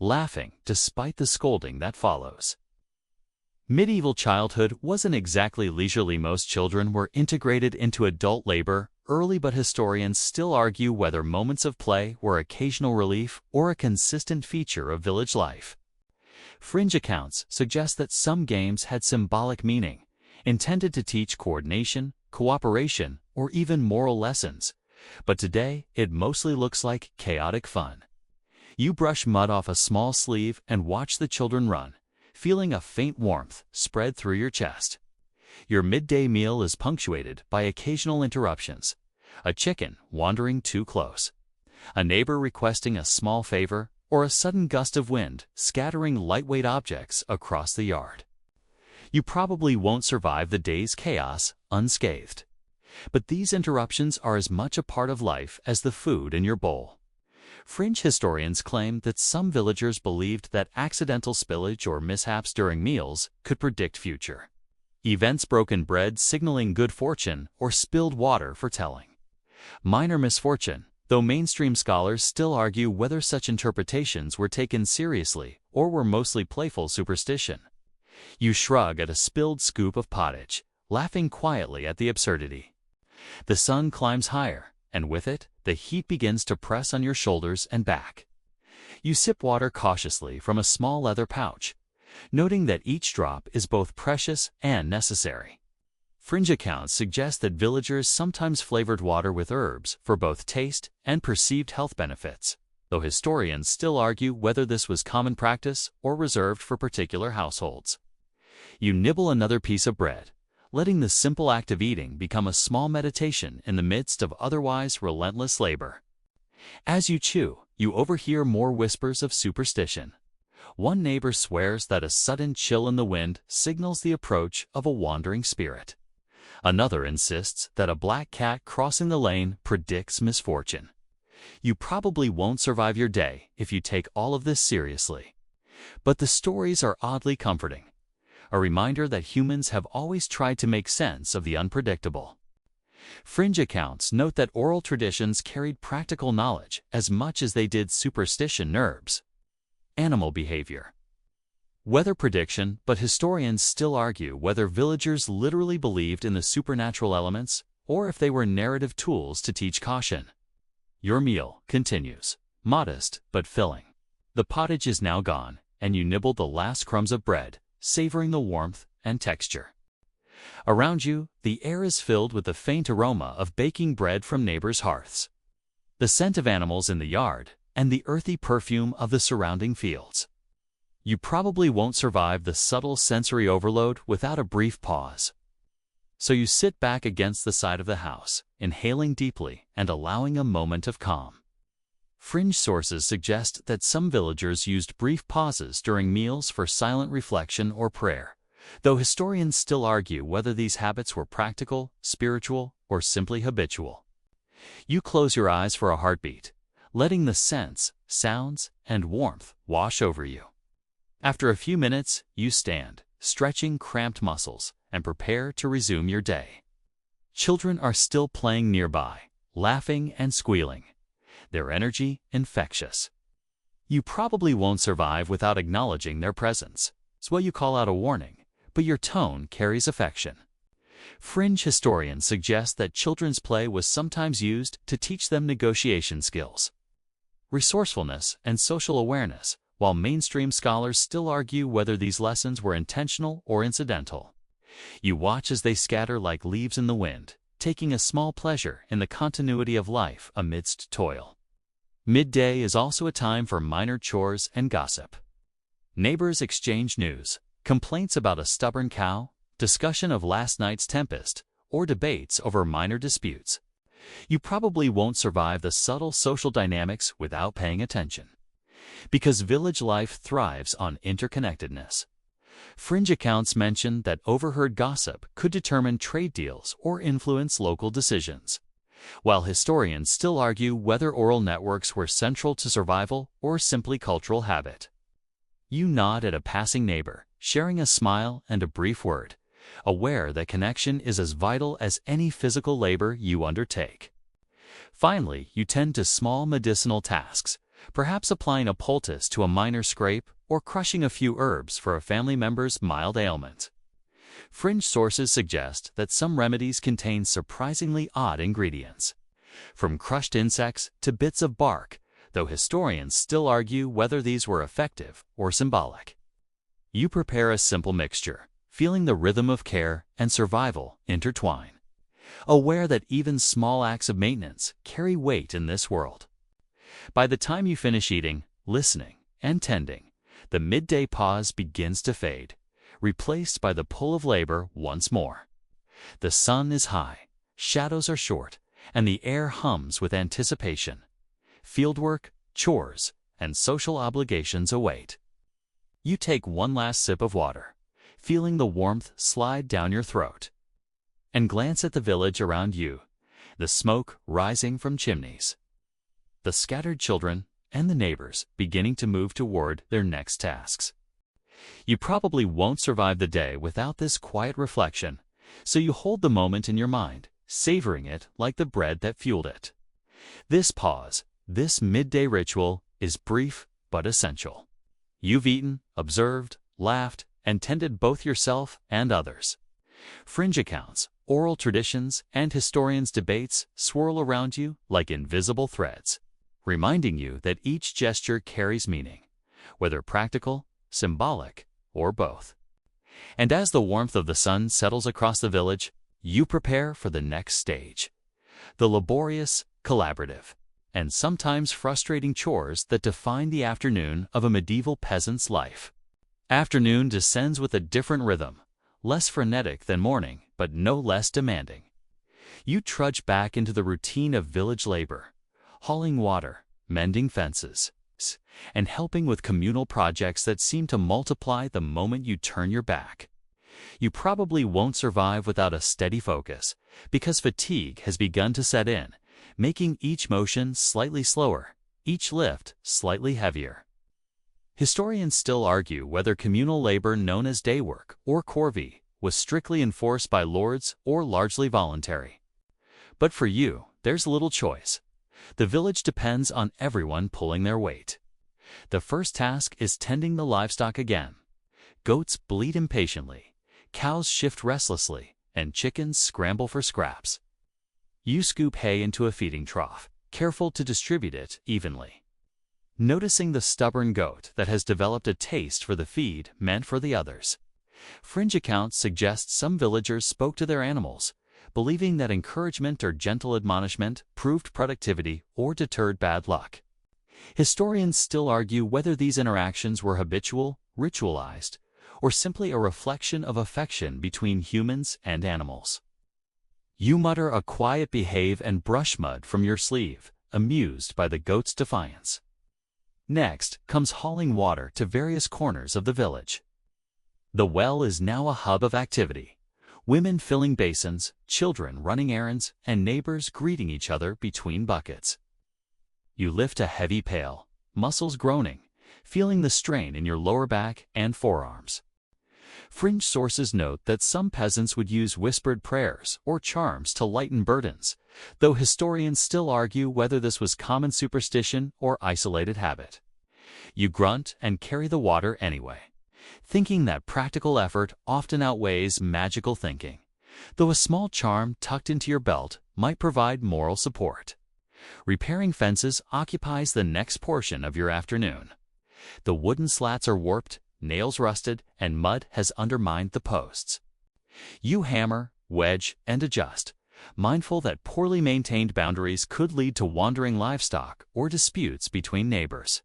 laughing despite the scolding that follows. Medieval childhood wasn't exactly leisurely. Most children were integrated into adult labor early, but historians still argue whether moments of play were occasional relief or a consistent feature of village life. Fringe accounts suggest that some games had symbolic meaning, intended to teach coordination, cooperation, or even moral lessons, but today it mostly looks like chaotic fun. You brush mud off a small sleeve and watch the children run, feeling a faint warmth spread through your chest. Your midday meal is punctuated by occasional interruptions, a chicken wandering too close, a neighbor requesting a small favor, or a sudden gust of wind scattering lightweight objects across the yard. You probably won't survive the day's chaos unscathed. But these interruptions are as much a part of life as the food in your bowl. Fringe historians claim that some villagers believed that accidental spillage or mishaps during meals could predict future events, broken bread signaling good fortune, or spilled water foretelling minor misfortune, though mainstream scholars still argue whether such interpretations were taken seriously or were mostly playful superstition. You shrug at a spilled scoop of pottage, laughing quietly at the absurdity. The sun climbs higher, and with it, the heat begins to press on your shoulders and back. You sip water cautiously from a small leather pouch, noting that each drop is both precious and necessary. Fringe accounts suggest that villagers sometimes flavored water with herbs for both taste and perceived health benefits, though historians still argue whether this was common practice or reserved for particular households. You nibble another piece of bread, letting the simple act of eating become a small meditation in the midst of otherwise relentless labor. As you chew, you overhear more whispers of superstition. One neighbor swears that a sudden chill in the wind signals the approach of a wandering spirit. Another insists that a black cat crossing the lane predicts misfortune. You probably won't survive your day if you take all of this seriously. But the stories are oddly comforting, a reminder that humans have always tried to make sense of the unpredictable. Fringe accounts note that oral traditions carried practical knowledge as much as they did superstition nerves. Animal behavior. Weather prediction, but historians still argue whether villagers literally believed in the supernatural elements or if they were narrative tools to teach caution. Your meal continues, modest but filling. The pottage is now gone, and you nibble the last crumbs of bread, savoring the warmth and texture. Around you, the air is filled with the faint aroma of baking bread from neighbors' hearths, the scent of animals in the yard, and the earthy perfume of the surrounding fields. You probably won't survive the subtle sensory overload without a brief pause. So you sit back against the side of the house, inhaling deeply and allowing a moment of calm. Fringe sources suggest that some villagers used brief pauses during meals for silent reflection or prayer, though historians still argue whether these habits were practical, spiritual, or simply habitual. You close your eyes for a heartbeat, letting the scents, sounds, and warmth wash over you. After a few minutes, you stand, stretching cramped muscles, and prepare to resume your day. Children are still playing nearby, laughing and squealing, their energy infectious. You probably won't survive without acknowledging their presence. It's what you call out a warning, but your tone carries affection. Fringe historians suggest that children's play was sometimes used to teach them negotiation skills, resourcefulness, and social awareness, while mainstream scholars still argue whether these lessons were intentional or incidental. You watch as they scatter like leaves in the wind, taking a small pleasure in the continuity of life amidst toil. Midday is also a time for minor chores and gossip. Neighbors exchange news, complaints about a stubborn cow, discussion of last night's tempest, or debates over minor disputes. You probably won't survive the subtle social dynamics without paying attention. because village life thrives on interconnectedness. Fringe accounts mention that overheard gossip could determine trade deals or influence local decisions, while historians still argue whether oral networks were central to survival or simply cultural habit. You nod at a passing neighbor, sharing a smile and a brief word, aware that connection is as vital as any physical labor you undertake. Finally, you tend to small medicinal tasks, perhaps applying a poultice to a minor scrape or crushing a few herbs for a family member's mild ailment. Fringe sources suggest that some remedies contain surprisingly odd ingredients, from crushed insects to bits of bark, though historians still argue whether these were effective or symbolic. You prepare a simple mixture, feeling the rhythm of care and survival intertwine, aware that even small acts of maintenance carry weight in this world. By the time you finish eating, listening, and tending, the midday pause begins to fade, replaced by the pull of labor once more. The sun is high, shadows are short, and the air hums with anticipation. Fieldwork, chores, and social obligations await. You take one last sip of water, feeling the warmth slide down your throat, and glance at the village around you, the smoke rising from chimneys, the scattered children, and the neighbors beginning to move toward their next tasks. You probably won't survive the day without this quiet reflection, so you hold the moment in your mind, savoring it like the bread that fueled it. This pause, this midday ritual, is brief but essential. You've eaten, observed, laughed, and tended both yourself and others. Fringe accounts, oral traditions, and historians' debates swirl around you like invisible threads, reminding you that each gesture carries meaning, whether practical, symbolic, or both. And as the warmth of the sun settles across the village, you prepare for the next stage, the laborious, collaborative, and sometimes frustrating chores that define the afternoon of a medieval peasant's life. Afternoon descends with a different rhythm, less frenetic than morning, but no less demanding. You trudge back into the routine of village labor, hauling water, mending fences, and helping with communal projects that seem to multiply the moment you turn your back. You probably won't survive without a steady focus, because fatigue has begun to set in, making each motion slightly slower, each lift slightly heavier. Historians still argue whether communal labor known as day work or corvée was strictly enforced by lords or largely voluntary. But for you, there's little choice. The village depends on everyone pulling their weight. The first task is tending the livestock again. Goats bleat impatiently, cows shift restlessly, and chickens scramble for scraps. You scoop hay into a feeding trough, careful to distribute it evenly, noticing the stubborn goat that has developed a taste for the feed meant for the others. Fringe accounts suggest some villagers spoke to their animals, believing that encouragement or gentle admonishment proved productivity or deterred bad luck. Historians still argue whether these interactions were habitual, ritualized, or simply a reflection of affection between humans and animals. You mutter a quiet behave and brush mud from your sleeve, amused by the goat's defiance. Next comes hauling water to various corners of the village. The well is now a hub of activity. Women filling basins, children running errands, and neighbors greeting each other between buckets. You lift a heavy pail, muscles groaning, feeling the strain in your lower back and forearms. Fringe sources note that some peasants would use whispered prayers or charms to lighten burdens, though historians still argue whether this was common superstition or isolated habit. You grunt and carry the water anyway, thinking that practical effort often outweighs magical thinking, though a small charm tucked into your belt might provide moral support. Repairing fences occupies the next portion of your afternoon. The wooden slats are warped, nails rusted, and mud has undermined the posts. You hammer, wedge, and adjust, mindful that poorly maintained boundaries could lead to wandering livestock or disputes between neighbors.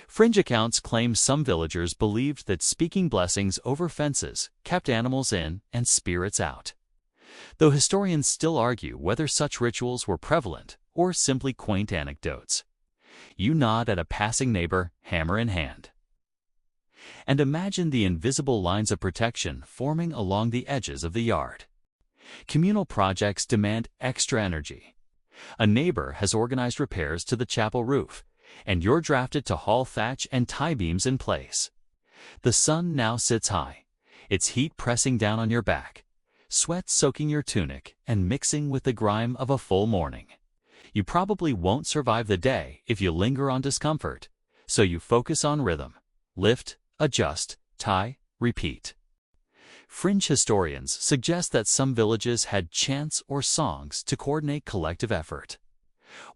Fringe accounts claim some villagers believed that speaking blessings over fences kept animals in and spirits out, though historians still argue whether such rituals were prevalent or simply quaint anecdotes. You nod at a passing neighbor, hammer in hand. And imagine the invisible lines of protection forming along the edges of the yard. Communal projects demand extra energy. A neighbor has organized repairs to the chapel roof, and you're drafted to haul thatch and tie beams in place. The sun now sits high, its heat pressing down on your back, sweat soaking your tunic and mixing with the grime of a full morning. You probably won't survive the day if you linger on discomfort, so you focus on rhythm. Lift, adjust, tie, repeat. Fringe historians suggest that some villages had chants or songs to coordinate collective effort,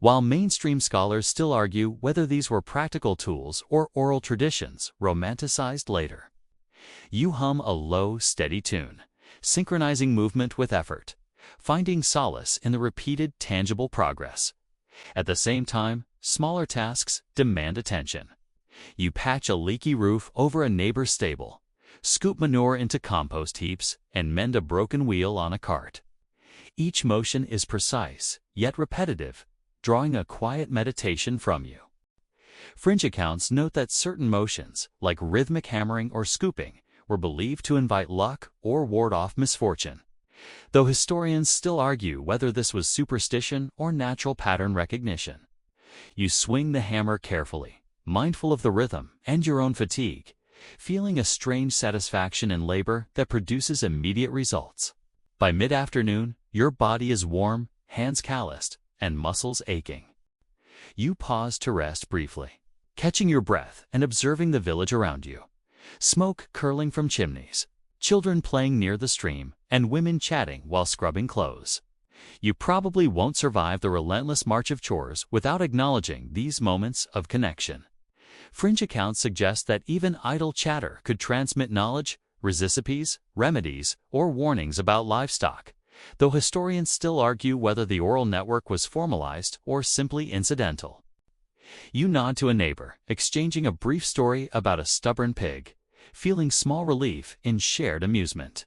while mainstream scholars still argue whether these were practical tools or oral traditions romanticized later. You hum a low, steady tune, synchronizing movement with effort, finding solace in the repeated, tangible progress. At the same time, smaller tasks demand attention. You patch a leaky roof over a neighbor's stable, scoop manure into compost heaps, and mend a broken wheel on a cart. Each motion is precise, yet repetitive, drawing a quiet meditation from you. Fringe accounts note that certain motions, like rhythmic hammering or scooping, were believed to invite luck or ward off misfortune, though historians still argue whether this was superstition or natural pattern recognition. You swing the hammer carefully, mindful of the rhythm and your own fatigue, feeling a strange satisfaction in labor that produces immediate results. By mid-afternoon, your body is warm, hands calloused, and muscles aching. You pause to rest briefly, catching your breath and observing the village around you. Smoke curling from chimneys, children playing near the stream, and women chatting while scrubbing clothes. You probably won't survive the relentless march of chores without acknowledging these moments of connection. Fringe accounts suggest that even idle chatter could transmit knowledge, recipes, remedies, or warnings about livestock, though historians still argue whether the oral network was formalized or simply incidental. You nod to a neighbor, exchanging a brief story about a stubborn pig, feeling small relief in shared amusement.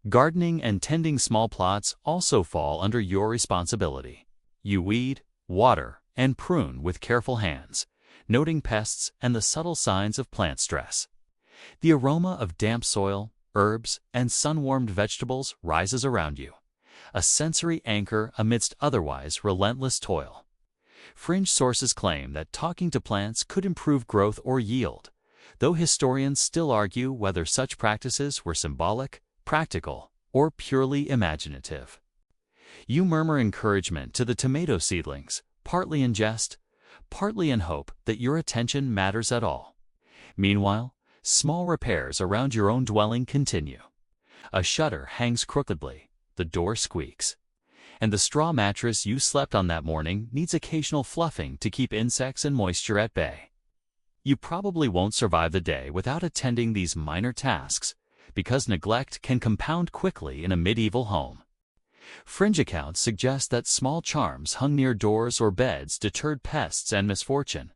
Gardening and tending small plots also fall under your responsibility. You weed, water, and prune with careful hands, noting pests and the subtle signs of plant stress. The aroma of damp soil, herbs, and sun-warmed vegetables rises around you, a sensory anchor amidst otherwise relentless toil. Fringe sources claim that talking to plants could improve growth or yield, though historians still argue whether such practices were symbolic, practical, or purely imaginative. You murmur encouragement to the tomato seedlings, partly in jest, partly in hope that your attention matters at all. Meanwhile, small repairs around your own dwelling continue. A shutter hangs crookedly, the door squeaks, and the straw mattress you slept on that morning needs occasional fluffing to keep insects and moisture at bay. You probably won't survive the day without attending these minor tasks, because neglect can compound quickly in a medieval home. Fringe accounts suggest that small charms hung near doors or beds deterred pests and misfortune,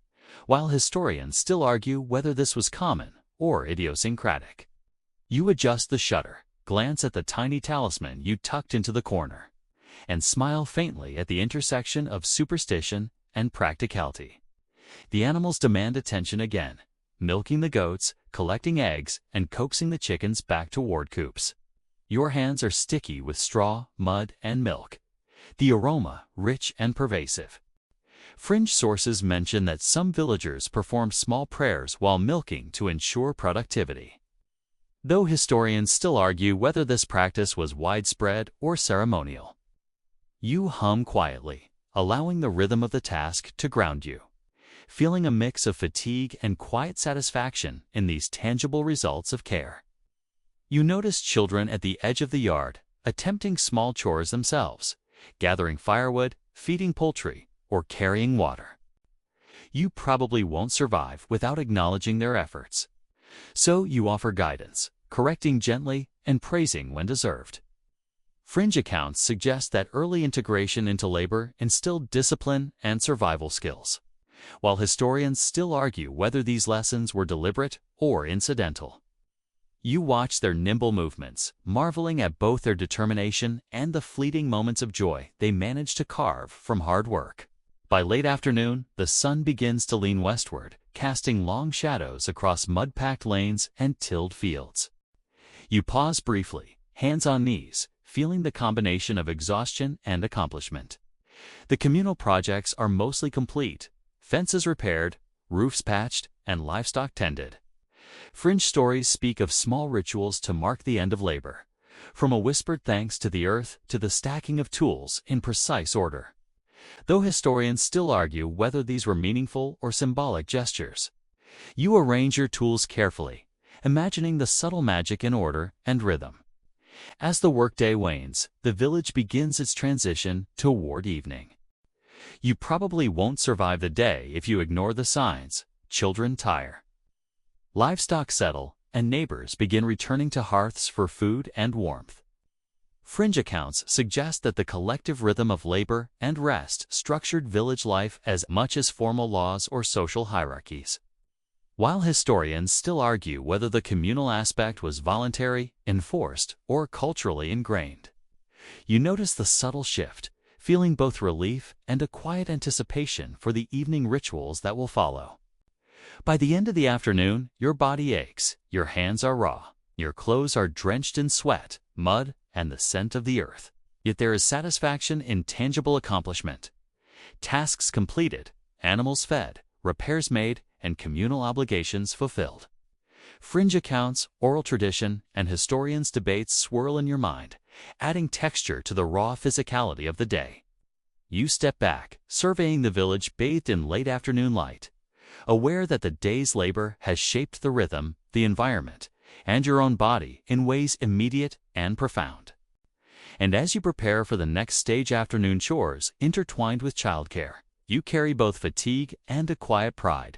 while historians still argue whether this was common or idiosyncratic. You adjust the shutter, glance at the tiny talisman you tucked into the corner, and smile faintly at the intersection of superstition and practicality. The animals demand attention again, milking the goats, collecting eggs, and coaxing the chickens back toward coops. Your hands are sticky with straw, mud, and milk, the aroma rich and pervasive. Fringe sources mention that some villagers performed small prayers while milking to ensure productivity, though historians still argue whether this practice was widespread or ceremonial. You hum quietly, allowing the rhythm of the task to ground you, feeling a mix of fatigue and quiet satisfaction in these tangible results of care. You notice children at the edge of the yard, attempting small chores themselves, gathering firewood, feeding poultry, or carrying water. You probably won't survive without acknowledging their efforts, so you offer guidance, correcting gently and praising when deserved. Fringe accounts suggest that early integration into labor instilled discipline and survival skills, while historians still argue whether these lessons were deliberate or incidental. You watch their nimble movements, marveling at both their determination and the fleeting moments of joy they managed to carve from hard work. By late afternoon, the sun begins to lean westward, casting long shadows across mud-packed lanes and tilled fields. You pause briefly, hands on knees, feeling the combination of exhaustion and accomplishment. The communal projects are mostly complete, fences repaired, roofs patched, and livestock tended. Fringe stories speak of small rituals to mark the end of labor, from a whispered thanks to the earth to the stacking of tools in precise order. Though historians still argue whether these were meaningful or symbolic gestures. You arrange your tools carefully, imagining the subtle magic in order and rhythm. As the workday wanes, the village begins its transition toward evening. You probably won't survive the day if you ignore the signs. Children tire. Livestock settle, and neighbors begin returning to hearths for food and warmth. Fringe accounts suggest that the collective rhythm of labor and rest structured village life as much as formal laws or social hierarchies. While historians still argue whether the communal aspect was voluntary, enforced, or culturally ingrained. You notice the subtle shift, feeling both relief and a quiet anticipation for the evening rituals that will follow. By the end of the afternoon, your body aches, your hands are raw, your clothes are drenched in sweat, mud, and the scent of the earth. Yet there is satisfaction in tangible accomplishment. Tasks completed, animals fed, repairs made, and communal obligations fulfilled. Fringe accounts, oral tradition, and historians' debates swirl in your mind, adding texture to the raw physicality of the day. You step back, surveying the village bathed in late afternoon light, aware that the day's labor has shaped the rhythm, the environment, and your own body in ways immediate and profound. And as you prepare for the next stage afternoon chores intertwined with childcare, you carry both fatigue and a quiet pride,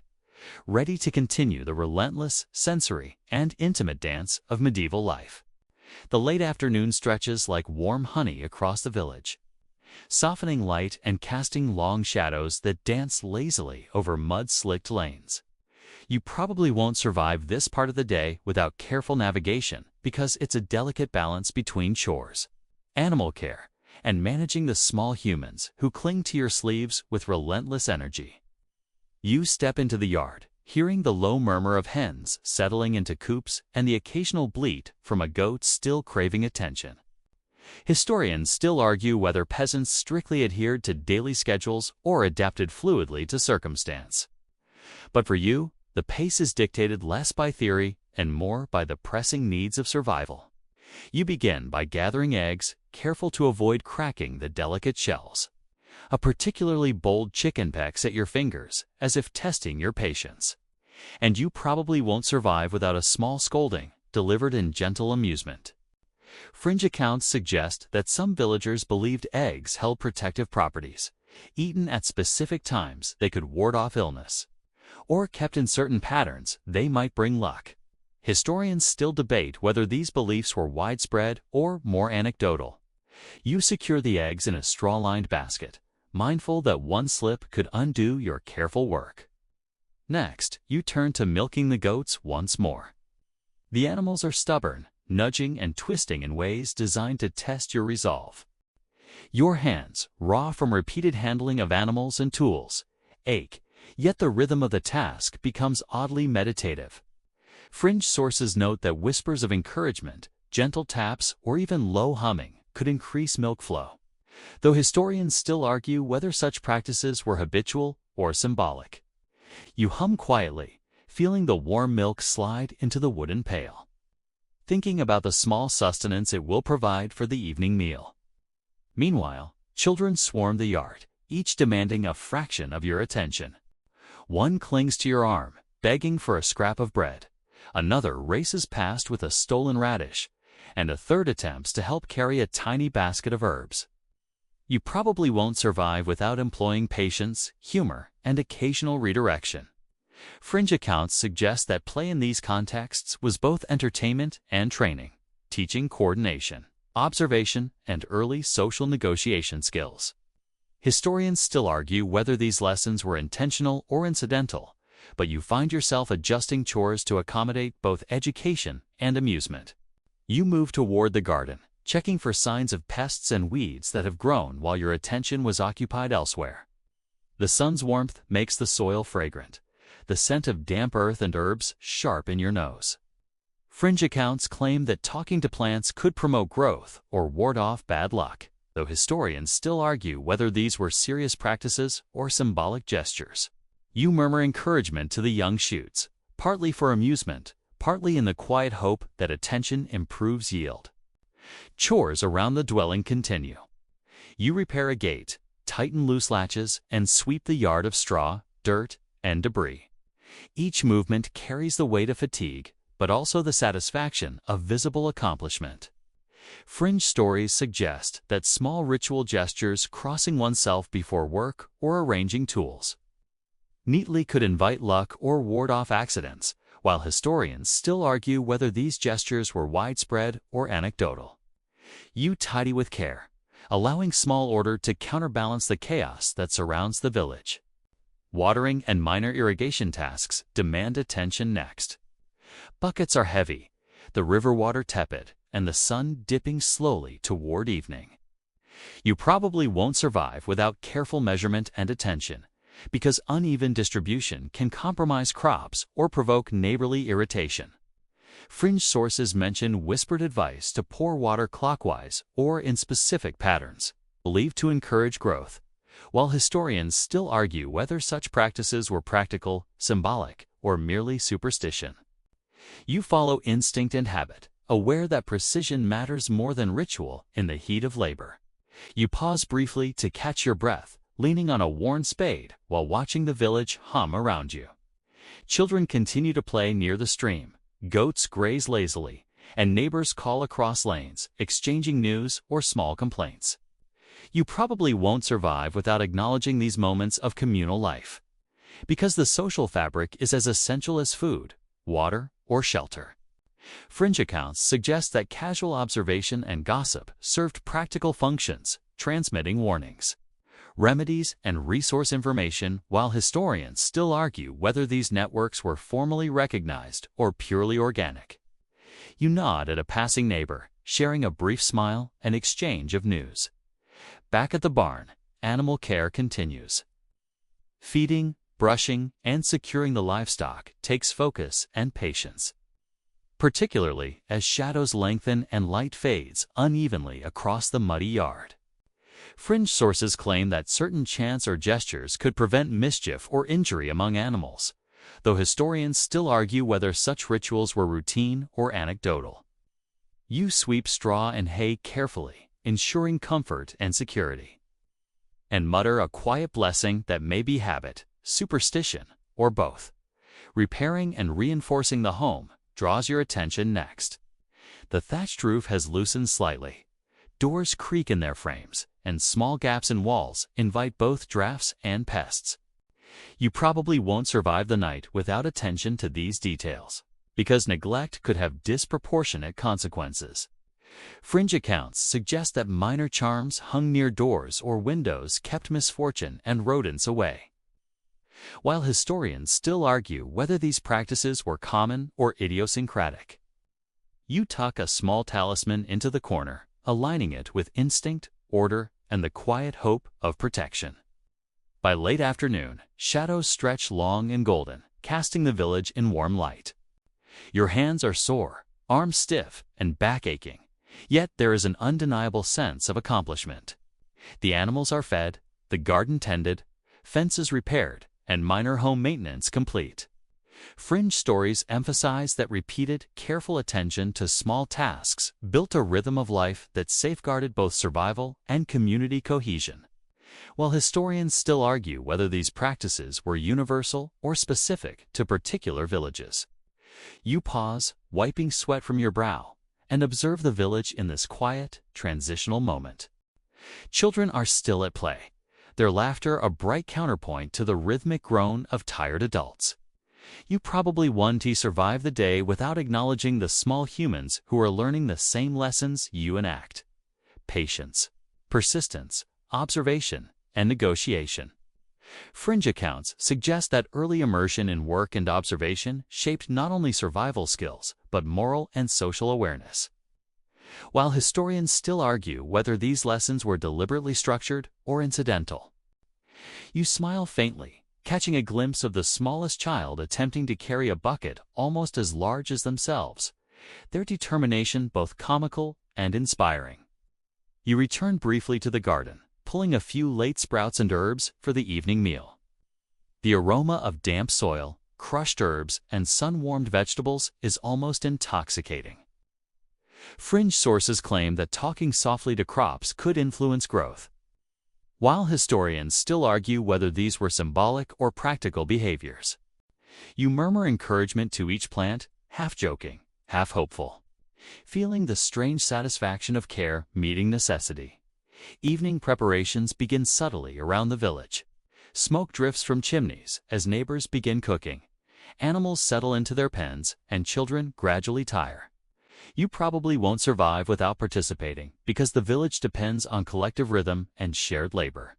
ready to continue the relentless, sensory, and intimate dance of medieval life. The late afternoon stretches like warm honey across the village, softening light and casting long shadows that dance lazily over mud-slicked lanes. You probably won't survive this part of the day without careful navigation because it's a delicate balance between chores, animal care, and managing the small humans who cling to your sleeves with relentless energy. You step into the yard, hearing the low murmur of hens settling into coops and the occasional bleat from a goat still craving attention. Historians still argue whether peasants strictly adhered to daily schedules or adapted fluidly to circumstance. But for you, the pace is dictated less by theory and more by the pressing needs of survival. You begin by gathering eggs, careful to avoid cracking the delicate shells. A particularly bold chicken pecks at your fingers, as if testing your patience. And you probably won't survive without a small scolding, delivered in gentle amusement. Fringe accounts suggest that some villagers believed eggs held protective properties. Eaten at specific times, they could ward off illness. Or kept in certain patterns, they might bring luck. Historians still debate whether these beliefs were widespread or more anecdotal. You secure the eggs in a straw-lined basket, mindful that one slip could undo your careful work. Next, you turn to milking the goats once more. The animals are stubborn, nudging and twisting in ways designed to test your resolve. Your hands, raw from repeated handling of animals and tools, ache, yet the rhythm of the task becomes oddly meditative. Fringe sources note that whispers of encouragement, gentle taps, or even low humming could increase milk flow, though historians still argue whether such practices were habitual or symbolic. You hum quietly, feeling the warm milk slide into the wooden pail, thinking about the small sustenance it will provide for the evening meal. Meanwhile, children swarm the yard, each demanding a fraction of your attention. One clings to your arm, begging for a scrap of bread. Another races past with a stolen radish, and a third attempts to help carry a tiny basket of herbs. You probably won't survive without employing patience, humor, and occasional redirection. Fringe accounts suggest that play in these contexts was both entertainment and training, teaching coordination, observation, and early social negotiation skills. Historians still argue whether these lessons were intentional or incidental, but you find yourself adjusting chores to accommodate both education and amusement. You move toward the garden, checking for signs of pests and weeds that have grown while your attention was occupied elsewhere. The sun's warmth makes the soil fragrant, the scent of damp earth and herbs sharp in your nose. Fringe accounts claim that talking to plants could promote growth or ward off bad luck, though historians still argue whether these were serious practices or symbolic gestures. You murmur encouragement to the young shoots, partly for amusement, partly in the quiet hope that attention improves yield. Chores around the dwelling continue. You repair a gate, tighten loose latches, and sweep the yard of straw, dirt, and debris. Each movement carries the weight of fatigue, but also the satisfaction of visible accomplishment. Fringe stories suggest that small ritual gestures crossing oneself before work or arranging tools neatly could invite luck or ward off accidents, while historians still argue whether these gestures were widespread or anecdotal. You tidy with care, allowing small order to counterbalance the chaos that surrounds the village. Watering and minor irrigation tasks demand attention next. Buckets are heavy, the river water tepid, and the sun dipping slowly toward evening. You probably won't survive without careful measurement and attention, because uneven distribution can compromise crops or provoke neighborly irritation. Fringe sources mention whispered advice to pour water clockwise or in specific patterns, believed to encourage growth, while historians still argue whether such practices were practical, symbolic, or merely superstition. You follow instinct and habit, aware that precision matters more than ritual in the heat of labor. You pause briefly to catch your breath, leaning on a worn spade while watching the village hum around you. Children continue to play near the stream, goats graze lazily, and neighbors call across lanes, exchanging news or small complaints. You probably won't survive without acknowledging these moments of communal life, because the social fabric is as essential as food, water, or shelter. Fringe accounts suggest that casual observation and gossip served practical functions, transmitting warnings, remedies, and resource information, while historians still argue whether these networks were formally recognized or purely organic. You nod at a passing neighbor, sharing a brief smile and exchange of news. Back at the barn, animal care continues. Feeding, brushing, and securing the livestock takes focus and patience, particularly as shadows lengthen and light fades unevenly across the muddy yard. Fringe sources claim that certain chants or gestures could prevent mischief or injury among animals, though historians still argue whether such rituals were routine or anecdotal. You sweep straw and hay carefully, ensuring comfort and security, and mutter a quiet blessing that may be habit, superstition, or both. Repairing and reinforcing the home draws your attention next. The thatched roof has loosened slightly. Doors creak in their frames, and small gaps in walls invite both drafts and pests. You probably won't survive the night without attention to these details, because neglect could have disproportionate consequences. Fringe accounts suggest that minor charms hung near doors or windows kept misfortune and rodents away, while historians still argue whether these practices were common or idiosyncratic. You tuck a small talisman into the corner, aligning it with instinct, order, and the quiet hope of protection. By late afternoon, shadows stretch long and golden, casting the village in warm light. Your hands are sore, arms stiff, and back aching, yet there is an undeniable sense of accomplishment. The animals are fed, the garden tended, fences repaired, and minor home maintenance complete. Fringe stories emphasize that repeated, careful attention to small tasks built a rhythm of life that safeguarded both survival and community cohesion, while historians still argue whether these practices were universal or specific to particular villages. You pause, wiping sweat from your brow, and observe the village in this quiet, transitional moment. Children are still at play, their laughter a bright counterpoint to the rhythmic groan of tired adults. You probably won't survive the day without acknowledging the small humans who are learning the same lessons you enact: patience, persistence, observation, and negotiation. Fringe accounts suggest that early immersion in work and observation shaped not only survival skills, but moral and social awareness, while historians still argue whether these lessons were deliberately structured or incidental. You smile faintly, catching a glimpse of the smallest child attempting to carry a bucket almost as large as themselves, their determination both comical and inspiring. You return briefly to the garden, pulling a few late sprouts and herbs for the evening meal. The aroma of damp soil, crushed herbs, and sun-warmed vegetables is almost intoxicating. Fringe sources claim that talking softly to crops could influence growth, while historians still argue whether these were symbolic or practical behaviors. You murmur encouragement to each plant, half joking, half hopeful, feeling the strange satisfaction of care meeting necessity. Evening preparations begin subtly around the village. Smoke drifts from chimneys as neighbors begin cooking. Animals settle into their pens, and children gradually tire. You probably won't survive without participating because the village depends on collective rhythm and shared labor.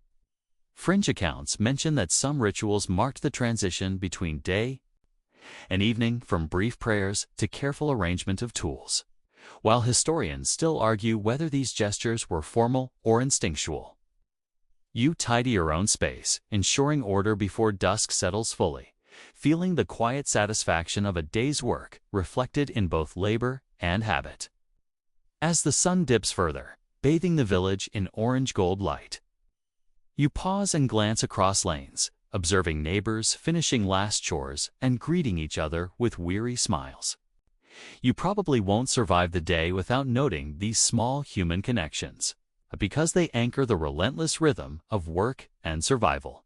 Fringe accounts mention that some rituals marked the transition between day and evening, from brief prayers to careful arrangement of tools, while historians still argue whether these gestures were formal or instinctual. You tidy your own space, ensuring order before dusk settles fully, feeling the quiet satisfaction of a day's work reflected in both labor and habit. As the sun dips further, bathing the village in orange-gold light, you pause and glance across lanes, observing neighbors finishing last chores and greeting each other with weary smiles. You probably won't survive the day without noting these small human connections, because they anchor the relentless rhythm of work and survival.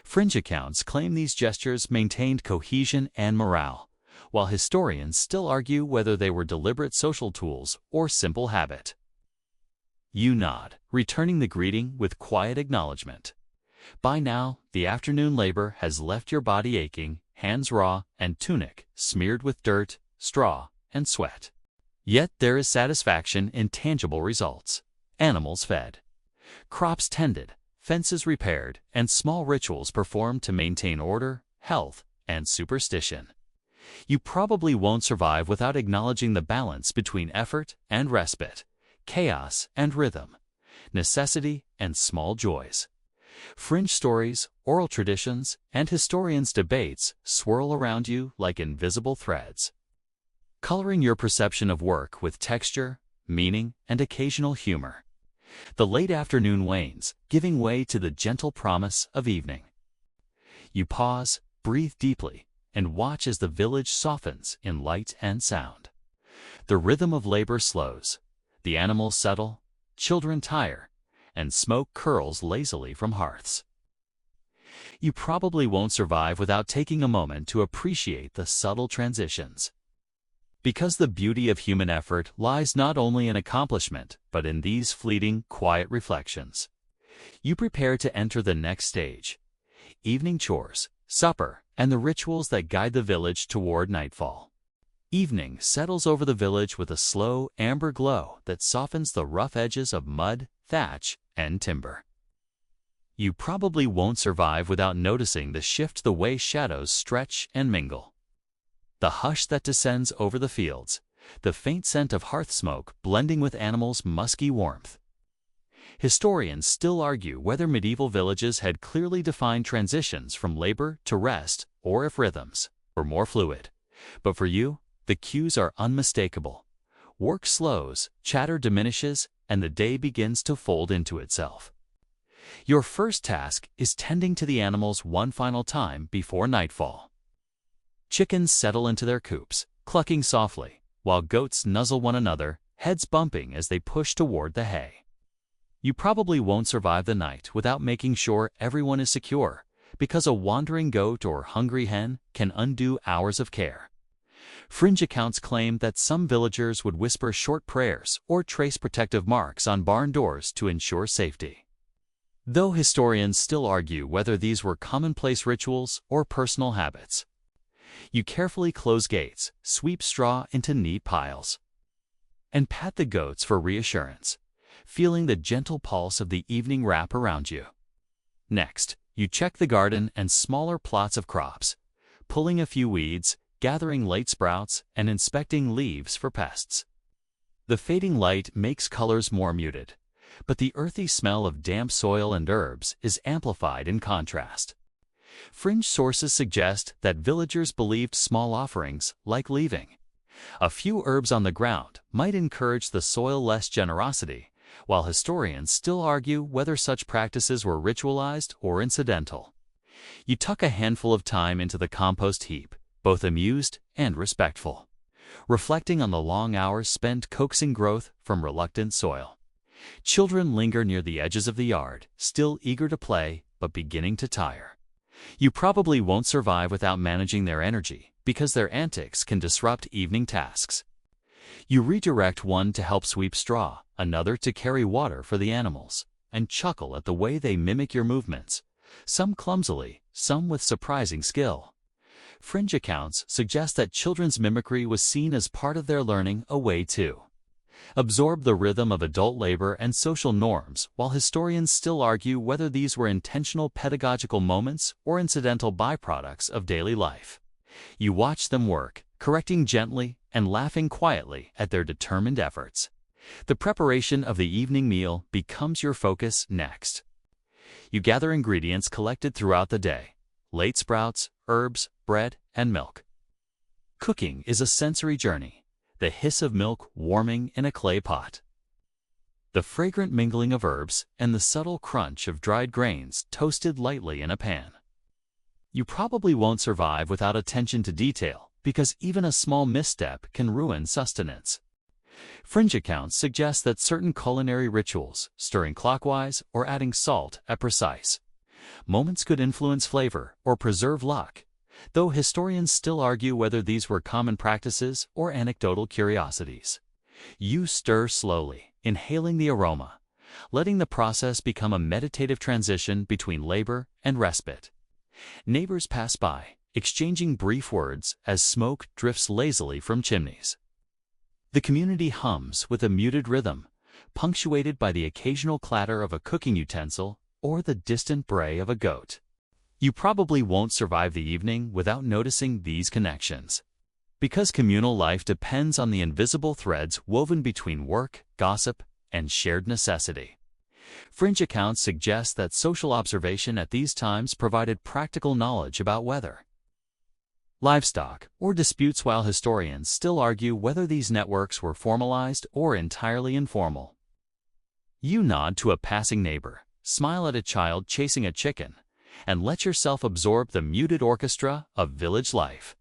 Fringe accounts claim these gestures maintained cohesion and morale, while historians still argue whether they were deliberate social tools or simple habit. You nod, returning the greeting with quiet acknowledgement. By now, the afternoon labor has left your body aching, hands raw, and tunic smeared with dirt, straw, and sweat. Yet there is satisfaction in tangible results. Animals fed, crops tended, fences repaired, and small rituals performed to maintain order, health, and superstition. You probably won't survive without acknowledging the balance between effort and respite, chaos and rhythm, necessity and small joys. Fringe stories, oral traditions, and historians' debates swirl around you like invisible threads, coloring your perception of work with texture, meaning, and occasional humor. The late afternoon wanes, giving way to the gentle promise of evening. You pause, breathe deeply, and watch as the village softens in light and sound. The rhythm of labor slows, the animals settle, children tire, and smoke curls lazily from hearths. You probably won't survive without taking a moment to appreciate the subtle transitions, because the beauty of human effort lies not only in accomplishment, but in these fleeting, quiet reflections. You prepare to enter the next stage: evening chores, supper, and the rituals that guide the village toward nightfall. Evening settles over the village with a slow, amber glow that softens the rough edges of mud, thatch, and timber. You probably won't survive without noticing the shift the way shadows stretch and mingle. The hush that descends over the fields, the faint scent of hearth smoke blending with animals' musky warmth. Historians still argue whether medieval villages had clearly defined transitions from labor to rest, or if rhythms were more fluid. But for you, the cues are unmistakable. Work slows, chatter diminishes, and the day begins to fold into itself. Your first task is tending to the animals one final time before nightfall. Chickens settle into their coops, clucking softly, while goats nuzzle one another, heads bumping as they push toward the hay. You probably won't survive the night without making sure everyone is secure, because a wandering goat or hungry hen can undo hours of care. Fringe accounts claim that some villagers would whisper short prayers or trace protective marks on barn doors to ensure safety, though historians still argue whether these were commonplace rituals or personal habits. You carefully close gates, sweep straw into neat piles, and pat the goats for reassurance, feeling the gentle pulse of the evening wrap around you. Next, you check the garden and smaller plots of crops, pulling a few weeds, gathering late sprouts, and inspecting leaves for pests. The fading light makes colors more muted, but the earthy smell of damp soil and herbs is amplified in contrast. Fringe sources suggest that villagers believed small offerings, like leaving a few herbs on the ground, might encourage the soil less generosity, while historians still argue whether such practices were ritualized or incidental. You tuck a handful of thyme into the compost heap, both amused and respectful, reflecting on the long hours spent coaxing growth from reluctant soil. Children linger near the edges of the yard, still eager to play, but beginning to tire. You probably won't survive without managing their energy, because their antics can disrupt evening tasks. You redirect one to help sweep straw, another to carry water for the animals, and chuckle at the way they mimic your movements, some clumsily, some with surprising skill. Fringe accounts suggest that children's mimicry was seen as part of their learning a way to absorb the rhythm of adult labor and social norms, while historians still argue whether these were intentional pedagogical moments or incidental byproducts of daily life. You watch them work, correcting gently and laughing quietly at their determined efforts. The preparation of the evening meal becomes your focus next. You gather ingredients collected throughout the day: late sprouts, herbs, bread, and milk. Cooking is a sensory journey, the hiss of milk warming in a clay pot, the fragrant mingling of herbs, and the subtle crunch of dried grains toasted lightly in a pan. You probably won't survive without attention to detail, because even a small misstep can ruin sustenance. Fringe accounts suggest that certain culinary rituals, stirring clockwise or adding salt at precise moments, could influence flavor or preserve luck, though historians still argue whether these were common practices or anecdotal curiosities. You stir slowly, inhaling the aroma, letting the process become a meditative transition between labor and respite. Neighbors pass by, exchanging brief words as smoke drifts lazily from chimneys. The community hums with a muted rhythm, punctuated by the occasional clatter of a cooking utensil or the distant bray of a goat. You probably won't survive the evening without noticing these connections, because communal life depends on the invisible threads woven between work, gossip, and shared necessity. Fringe accounts suggest that social observation at these times provided practical knowledge about weather, livestock, or disputes, while historians still argue whether these networks were formalized or entirely informal. You nod to a passing neighbor, smile at a child chasing a chicken, and let yourself absorb the muted orchestra of village life.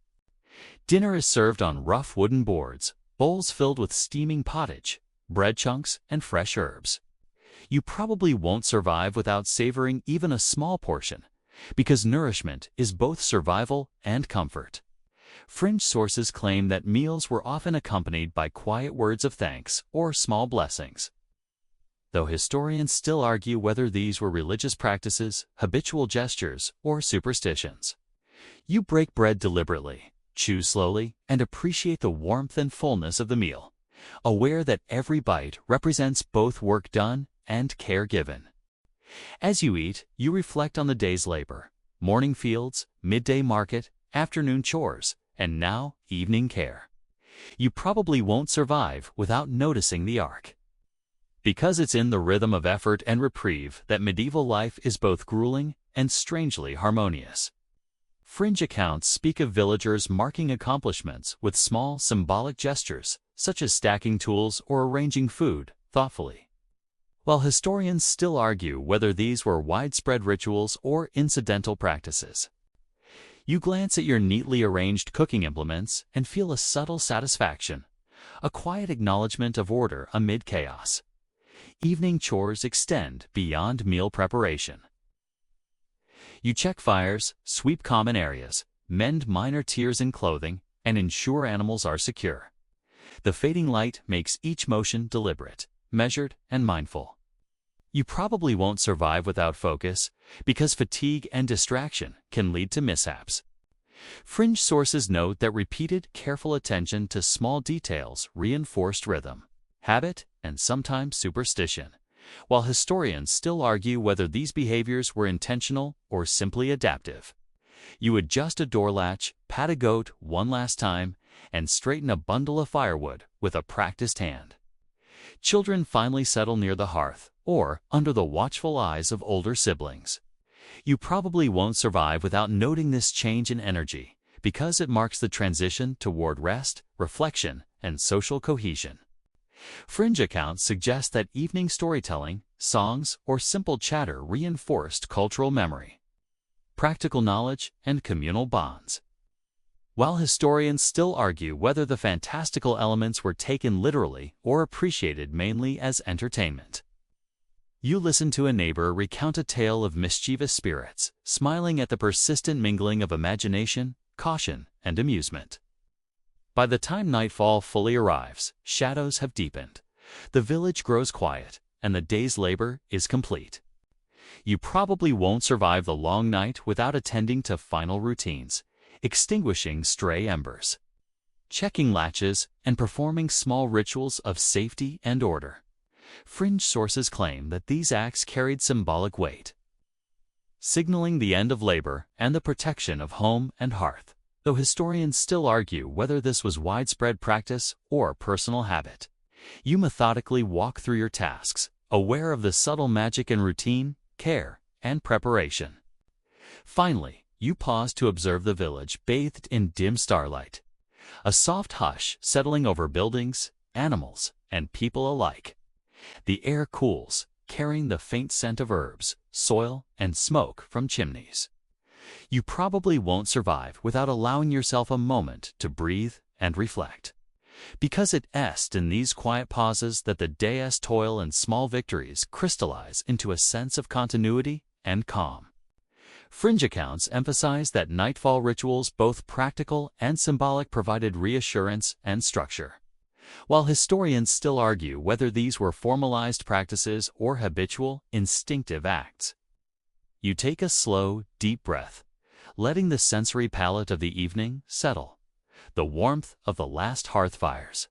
Dinner is served on rough wooden boards, bowls filled with steaming pottage, bread chunks, and fresh herbs. You probably won't survive without savoring even a small portion, because nourishment is both survival and comfort. Fringe sources claim that meals were often accompanied by quiet words of thanks or small blessings, though historians still argue whether these were religious practices, habitual gestures, or superstitions. You break bread deliberately, chew slowly, and appreciate the warmth and fullness of the meal, aware that every bite represents both work done and care given. As you eat, you reflect on the day's labor: morning fields, midday market, afternoon chores, and now evening care. You probably won't survive without noticing the arc, because it's in the rhythm of effort and reprieve that medieval life is both grueling and strangely harmonious. Fringe accounts speak of villagers marking accomplishments with small symbolic gestures, such as stacking tools or arranging food thoughtfully, while historians still argue whether these were widespread rituals or incidental practices. You glance at your neatly arranged cooking implements and feel a subtle satisfaction, a quiet acknowledgement of order amid chaos. Evening chores extend beyond meal preparation. You check fires, sweep common areas, mend minor tears in clothing, and ensure animals are secure. The fading light makes each motion deliberate, measured, and mindful. You probably won't survive without focus, because fatigue and distraction can lead to mishaps. Fringe sources note that repeated, careful attention to small details reinforced rhythm, habit, and sometimes superstition, while historians still argue whether these behaviors were intentional or simply adaptive. You adjust a door latch, pat a goat one last time, and straighten a bundle of firewood with a practiced hand. Children finally settle near the hearth, or under the watchful eyes of older siblings. You probably won't survive without noting this change in energy, because it marks the transition toward rest, reflection, and social cohesion. Fringe accounts suggest that evening storytelling, songs, or simple chatter reinforced cultural memory, practical knowledge, and communal bonds. While historians still argue whether the fantastical elements were taken literally or appreciated mainly as entertainment. You listen to a neighbor recount a tale of mischievous spirits, smiling at the persistent mingling of imagination, caution, and amusement. By the time nightfall fully arrives, shadows have deepened, the village grows quiet, and the day's labor is complete. You probably won't survive the long night without attending to final routines, extinguishing stray embers, checking latches, and performing small rituals of safety and order. Fringe sources claim that these acts carried symbolic weight, signaling the end of labor and the protection of home and hearth, though historians still argue whether this was widespread practice or personal habit. You methodically walk through your tasks, aware of the subtle magic in routine, care, and preparation. Finally, you pause to observe the village bathed in dim starlight, a soft hush settling over buildings, animals, and people alike. The air cools, carrying the faint scent of herbs, soil, and smoke from chimneys. You probably won't survive without allowing yourself a moment to breathe and reflect, because it's in these quiet pauses that the day's toil and small victories crystallize into a sense of continuity and calm. Fringe accounts emphasize that nightfall rituals, both practical and symbolic, provided reassurance and structure, while historians still argue whether these were formalized practices or habitual, instinctive acts. You take a slow, deep breath, letting the sensory palate of the evening settle. The warmth of the last hearth fires,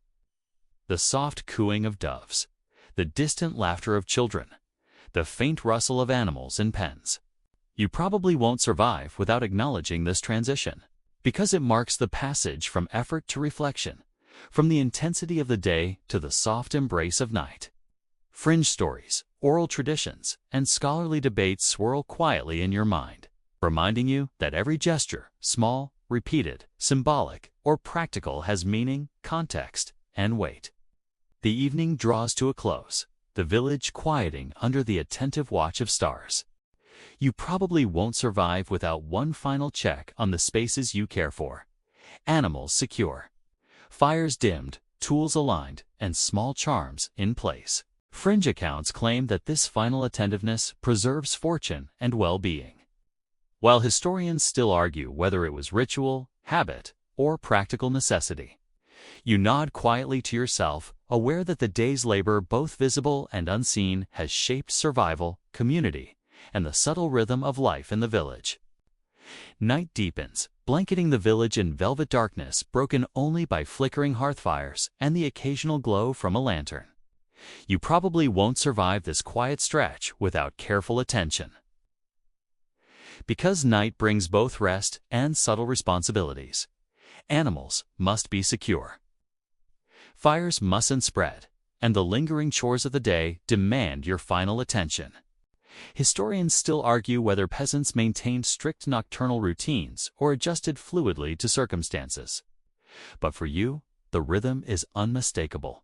the soft cooing of doves, the distant laughter of children, the faint rustle of animals in pens. You probably won't survive without acknowledging this transition, because it marks the passage from effort to reflection, from the intensity of the day to the soft embrace of night. Fringe stories, oral traditions, and scholarly debates swirl quietly in your mind, reminding you that every gesture, small, repeated, symbolic, or practical, has meaning, context, and weight. The evening draws to a close, the village quieting under the attentive watch of stars. You probably won't survive without one final check on the spaces you care for. Animals secure, fires dimmed, tools aligned, and small charms in place. Fringe accounts claim that this final attentiveness preserves fortune and well-being, while historians still argue whether it was ritual, habit, or practical necessity. You nod quietly to yourself, aware that the day's labor, both visible and unseen, has shaped survival, community, and the subtle rhythm of life in the village. Night deepens, blanketing the village in velvet darkness, broken only by flickering hearth fires and the occasional glow from a lantern. You probably won't survive this quiet stretch without careful attention, because night brings both rest and subtle responsibilities. Animals must be secure, fires mustn't spread, and the lingering chores of the day demand your final attention. Historians still argue whether peasants maintained strict nocturnal routines or adjusted fluidly to circumstances. But for you, the rhythm is unmistakable.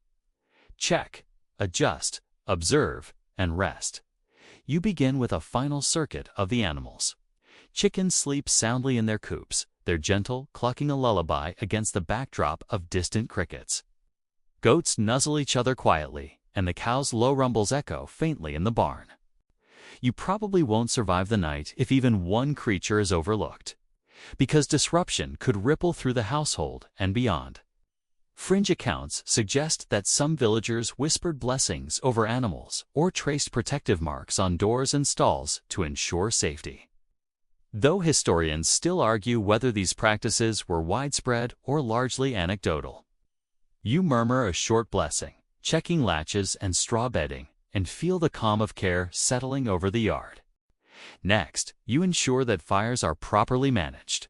Check, adjust, observe, and rest. You begin with a final circuit of the animals. Chickens sleep soundly in their coops, their gentle clucking a lullaby against the backdrop of distant crickets. Goats nuzzle each other quietly, and the cows' low rumbles echo faintly in the barn. You probably won't survive the night if even one creature is overlooked, because disruption could ripple through the household and beyond. Fringe accounts suggest that some villagers whispered blessings over animals or traced protective marks on doors and stalls to ensure safety, though historians still argue whether these practices were widespread or largely anecdotal. You murmur a short blessing, checking latches and straw bedding, and feel the calm of care settling over the yard. Next, you ensure that fires are properly managed.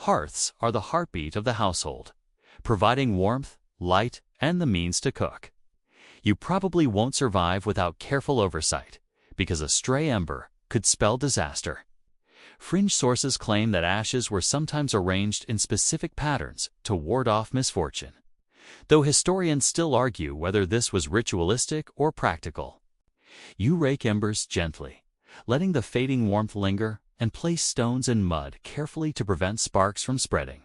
Hearths are the heartbeat of the household, providing warmth, light, and the means to cook. You probably won't survive without careful oversight, because a stray ember could spell disaster. Fringe sources claim that ashes were sometimes arranged in specific patterns to ward off misfortune, though historians still argue whether this was ritualistic or practical. You rake embers gently, letting the fading warmth linger, and place stones and mud carefully to prevent sparks from spreading.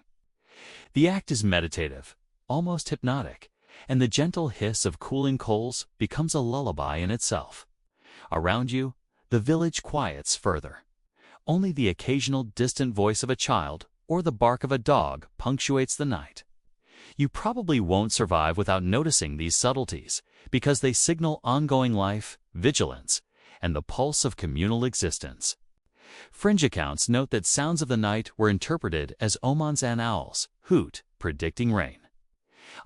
The act is meditative, almost hypnotic, and the gentle hiss of cooling coals becomes a lullaby in itself. Around you, the village quiets further. Only the occasional distant voice of a child or the bark of a dog punctuates the night. You probably won't survive without noticing these subtleties, because they signal ongoing life, vigilance, and the pulse of communal existence. Fringe accounts note that sounds of the night were interpreted as omens and owls hoot, predicting rain.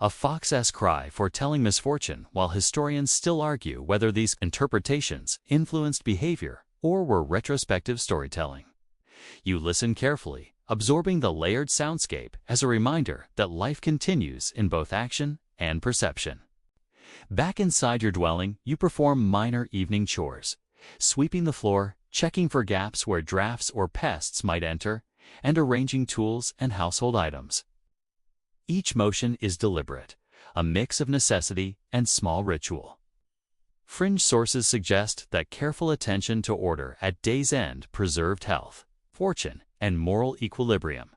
A fox's cry foretelling misfortune, while historians still argue whether these interpretations influenced behavior or were retrospective storytelling. You listen carefully, absorbing the layered soundscape as a reminder that life continues in both action and perception. Back inside your dwelling, you perform minor evening chores, sweeping the floor, checking for gaps where drafts or pests might enter, and arranging tools and household items. Each motion is deliberate, a mix of necessity and small ritual. Fringe sources suggest that careful attention to order at day's end preserved health, fortune, and moral equilibrium,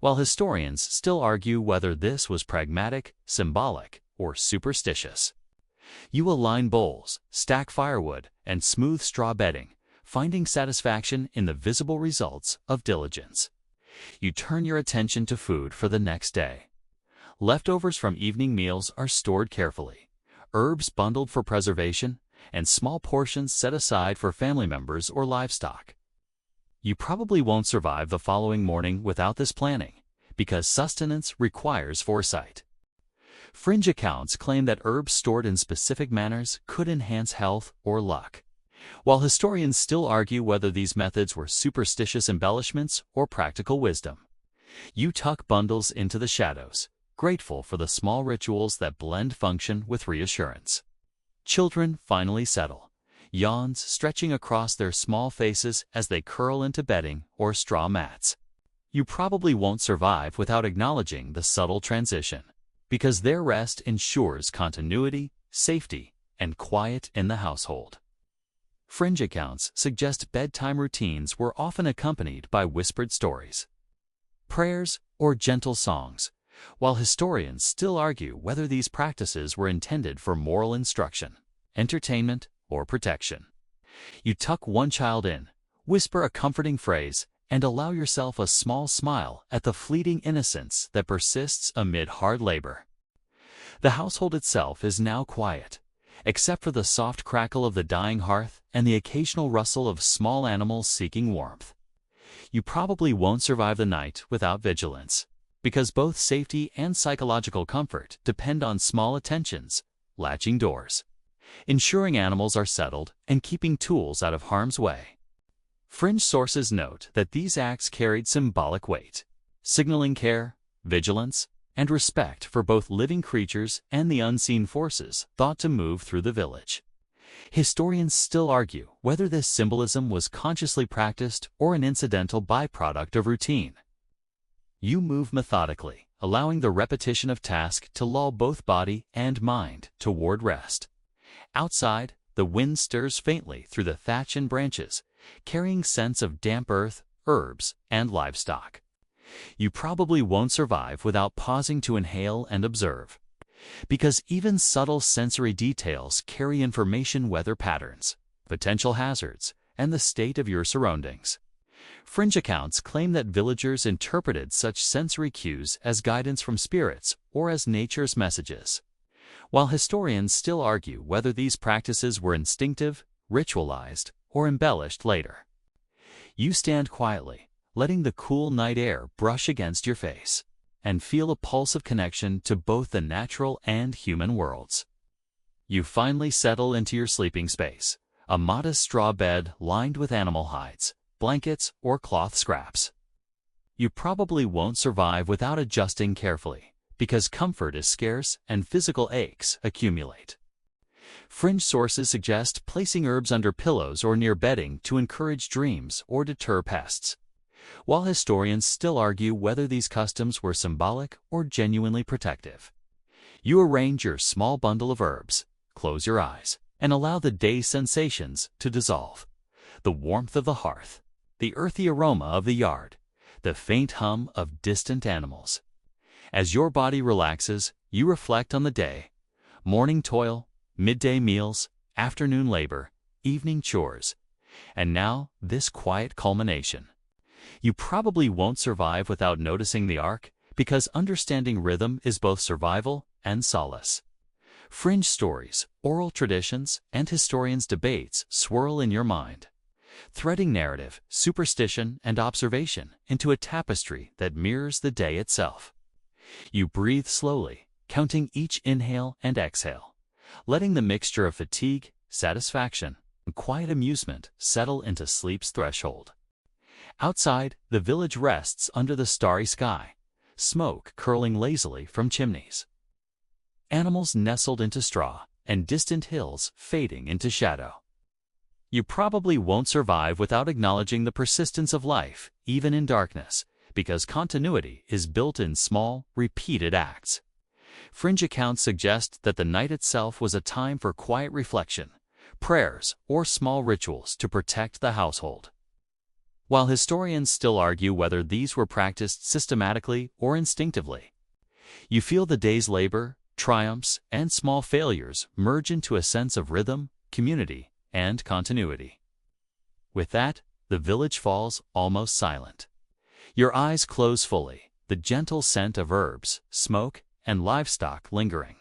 while historians still argue whether this was pragmatic, symbolic, or superstitious. You align bowls, stack firewood, and smooth straw bedding, finding satisfaction in the visible results of diligence. You turn your attention to food for the next day. Leftovers from evening meals are stored carefully, herbs bundled for preservation, and small portions set aside for family members or livestock. You probably won't survive the following morning without this planning, because sustenance requires foresight. Fringe accounts claim that herbs stored in specific manners could enhance health or luck, while historians still argue whether these methods were superstitious embellishments or practical wisdom. You tuck bundles into the shadows, grateful for the small rituals that blend function with reassurance. Children finally settle, yawns stretching across their small faces as they curl into bedding or straw mats. You probably won't survive without acknowledging the subtle transition, because their rest ensures continuity, safety, and quiet in the household. Fringe accounts suggest bedtime routines were often accompanied by whispered stories, prayers, or gentle songs, while historians still argue whether these practices were intended for moral instruction, entertainment, or protection. You tuck one child in, whisper a comforting phrase, and allow yourself a small smile at the fleeting innocence that persists amid hard labor. The household itself is now quiet, except for the soft crackle of the dying hearth and the occasional rustle of small animals seeking warmth. You probably won't survive the night without vigilance, because both safety and psychological comfort depend on small attentions, latching doors, ensuring animals are settled, and keeping tools out of harm's way. Fringe sources note that these acts carried symbolic weight, signaling care, vigilance, and respect for both living creatures and the unseen forces thought to move through the village. Historians still argue whether this symbolism was consciously practiced or an incidental byproduct of routine. You move methodically, allowing the repetition of tasks to lull both body and mind toward rest. Outside, the wind stirs faintly through the thatch and branches, carrying scents of damp earth, herbs, and livestock. You probably won't survive without pausing to inhale and observe, because even subtle sensory details carry information: weather patterns, potential hazards, and the state of your surroundings. Fringe accounts claim that villagers interpreted such sensory cues as guidance from spirits or as nature's messages, while historians still argue whether these practices were instinctive, ritualized, or embellished later. You stand quietly, letting the cool night air brush against your face, and feel a pulse of connection to both the natural and human worlds. You finally settle into your sleeping space, a modest straw bed lined with animal hides, blankets, or cloth scraps. You probably won't survive without adjusting carefully, because comfort is scarce and physical aches accumulate. Fringe sources suggest placing herbs under pillows or near bedding to encourage dreams or deter pests, while historians still argue whether these customs were symbolic or genuinely protective. You arrange your small bundle of herbs, close your eyes, and allow the day's sensations to dissolve. The warmth of the hearth, the earthy aroma of the yard, the faint hum of distant animals. As your body relaxes, you reflect on the day: morning toil, midday meals, afternoon labor, evening chores, and now this quiet culmination. You probably won't survive without noticing the arc, because understanding rhythm is both survival and solace. Fringe stories, oral traditions, and historians' debates swirl in your mind, threading narrative, superstition, and observation into a tapestry that mirrors the day itself. You breathe slowly, counting each inhale and exhale, letting the mixture of fatigue, satisfaction, and quiet amusement settle into sleep's threshold. Outside, the village rests under the starry sky, smoke curling lazily from chimneys. Animals nestled into straw, and distant hills fading into shadow. You probably won't survive without acknowledging the persistence of life, even in darkness, because continuity is built in small, repeated acts. Fringe accounts suggest that the night itself was a time for quiet reflection, prayers, or small rituals to protect the household. While historians still argue whether these were practiced systematically or instinctively, you feel the day's labor, triumphs, and small failures merge into a sense of rhythm, community, and continuity. With that, the village falls almost silent. Your eyes close fully, the gentle scent of herbs, smoke, and livestock lingering.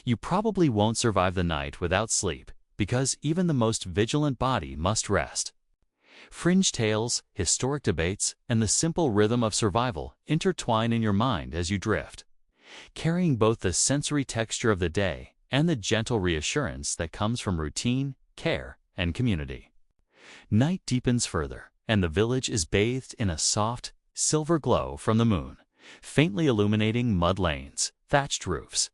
You probably won't survive the night without sleep, because even the most vigilant body must rest. Fringe tales, historic debates, and the simple rhythm of survival intertwine in your mind as you drift, carrying both the sensory texture of the day and the gentle reassurance that comes from routine, care, and community. Night deepens further, and the village is bathed in a soft, silver glow from the moon, faintly illuminating mud lanes, thatched roofs,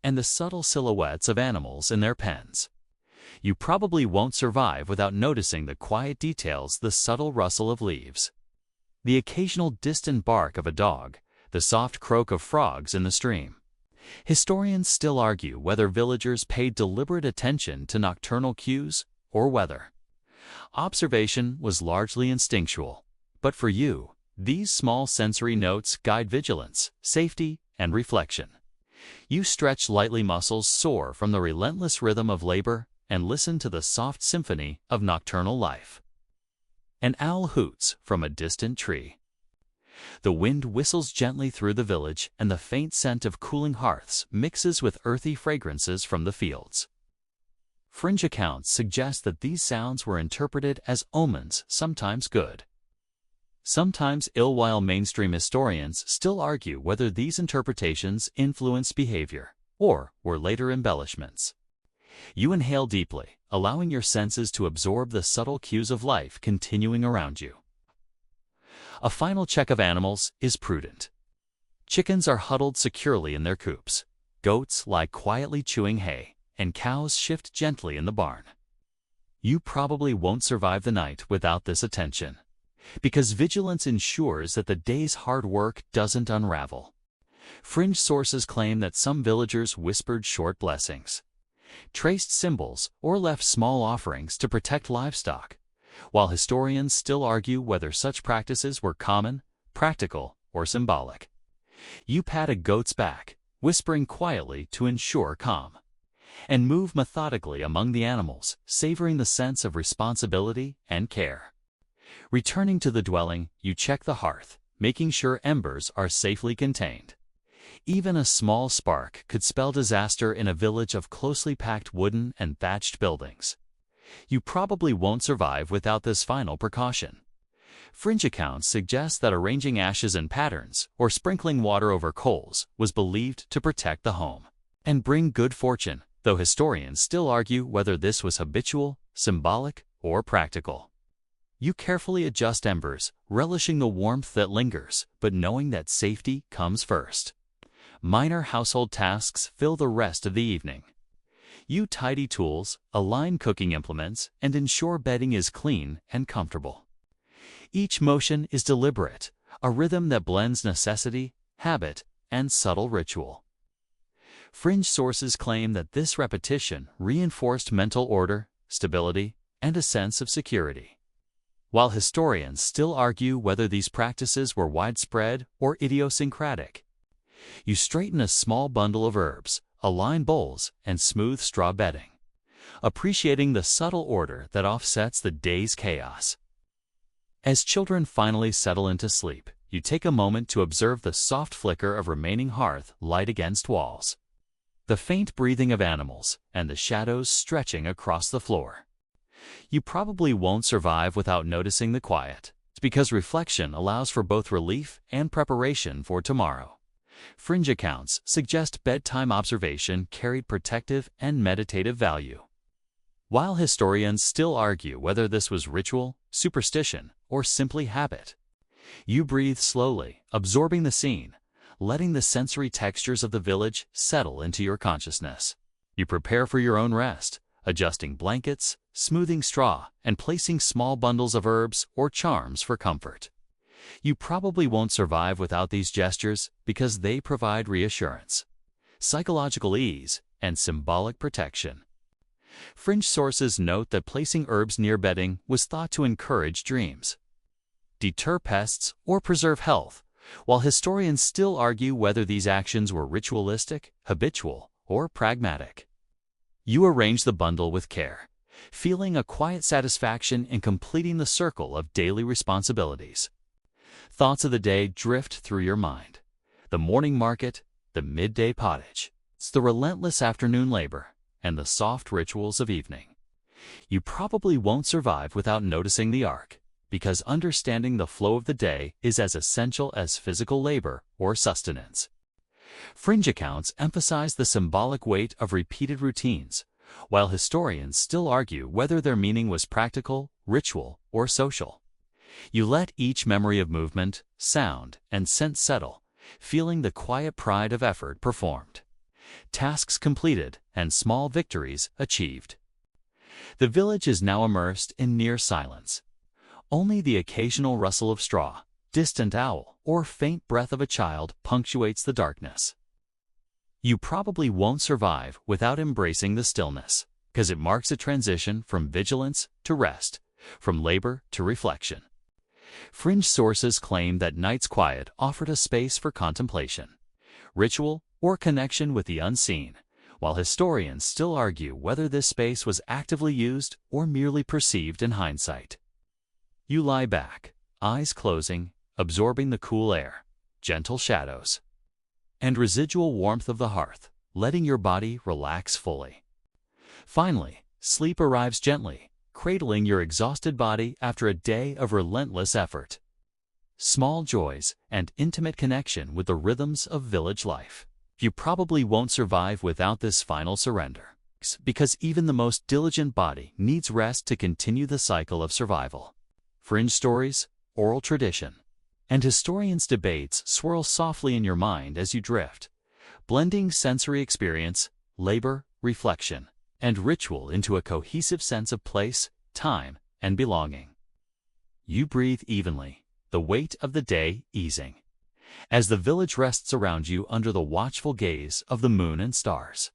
and the subtle silhouettes of animals in their pens. You probably won't survive without noticing the quiet details: the subtle rustle of leaves, the occasional distant bark of a dog, the soft croak of frogs in the stream. Historians still argue whether villagers paid deliberate attention to nocturnal cues or whether observation was largely instinctual. But for you, these small sensory notes guide vigilance, safety, and reflection. You stretch lightly, muscles sore from the relentless rhythm of labor, and listen to the soft symphony of nocturnal life. An owl hoots from a distant tree. The wind whistles gently through the village, and the faint scent of cooling hearths mixes with earthy fragrances from the fields. Fringe accounts suggest that these sounds were interpreted as omens, sometimes good, sometimes ill, while mainstream historians still argue whether these interpretations influenced behavior or were later embellishments. You inhale deeply, allowing your senses to absorb the subtle cues of life continuing around you. A final check of animals is prudent. Chickens are huddled securely in their coops, goats lie quietly chewing hay, and cows shift gently in the barn. You probably won't survive the night without this attention, because vigilance ensures that the day's hard work doesn't unravel. Fringe sources claim that some villagers whispered short blessings, traced symbols, or left small offerings to protect livestock, while historians still argue whether such practices were common, practical, or symbolic. You pat a goat's back, whispering quietly to ensure calm, and move methodically among the animals, savoring the sense of responsibility and care. Returning to the dwelling, you check the hearth, making sure embers are safely contained. Even a small spark could spell disaster in a village of closely packed wooden and thatched buildings. You probably won't survive without this final precaution. Fringe accounts suggest that arranging ashes in patterns or sprinkling water over coals was believed to protect the home and bring good fortune, though historians still argue whether this was habitual, symbolic, or practical. You carefully adjust embers, relishing the warmth that lingers, but knowing that safety comes first. Minor household tasks fill the rest of the evening. You tidy tools, align cooking implements, and ensure bedding is clean and comfortable. Each motion is deliberate, a rhythm that blends necessity, habit, and subtle ritual. Fringe sources claim that this repetition reinforced mental order, stability, and a sense of security. While historians still argue whether these practices were widespread or idiosyncratic. You straighten a small bundle of herbs, align bowls, and smooth straw bedding, appreciating the subtle order that offsets the day's chaos. As children finally settle into sleep, you take a moment to observe the soft flicker of remaining hearth light against walls, the faint breathing of animals, and the shadows stretching across the floor. You probably won't survive without noticing the quiet. It's because reflection allows for both relief and preparation for tomorrow. Fringe accounts suggest bedtime observation carried protective and meditative value. While historians still argue whether this was ritual, superstition, or simply habit, you breathe slowly, absorbing the scene, letting the sensory textures of the village settle into your consciousness. You prepare for your own rest, adjusting blankets, smoothing straw, and placing small bundles of herbs or charms for comfort. You probably won't survive without these gestures because they provide reassurance, psychological ease, and symbolic protection. Fringe sources note that placing herbs near bedding was thought to encourage dreams, deter pests, or preserve health, while historians still argue whether these actions were ritualistic, habitual, or pragmatic. You arrange the bundle with care, feeling a quiet satisfaction in completing the circle of daily responsibilities. Thoughts of the day drift through your mind. The morning market, the midday pottage, it's the relentless afternoon labor, and the soft rituals of evening. You probably won't survive without noticing the arc, because understanding the flow of the day is as essential as physical labor or sustenance. Fringe accounts emphasize the symbolic weight of repeated routines, while historians still argue whether their meaning was practical, ritual, or social. You let each memory of movement, sound, and scent settle, feeling the quiet pride of effort performed, tasks completed, and small victories achieved. The village is now immersed in near silence. Only the occasional rustle of straw, distant owl, or faint breath of a child punctuates the darkness. You probably won't survive without embracing the stillness, because it marks a transition from vigilance to rest, from labor to reflection. Fringe sources claim that night's quiet offered a space for contemplation, ritual, or connection with the unseen, while historians still argue whether this space was actively used or merely perceived in hindsight. You lie back, eyes closing, absorbing the cool air, gentle shadows, and residual warmth of the hearth, letting your body relax fully. Finally, sleep arrives gently, cradling your exhausted body after a day of relentless effort. Small joys and intimate connection with the rhythms of village life. You probably won't survive without this final surrender, because even the most diligent body needs rest to continue the cycle of survival. Fringe stories, oral tradition, and historians' debates swirl softly in your mind as you drift, blending sensory experience, labor, reflection, and ritual into a cohesive sense of place, time, and belonging. You breathe evenly, the weight of the day easing, as the village rests around you under the watchful gaze of the moon and stars.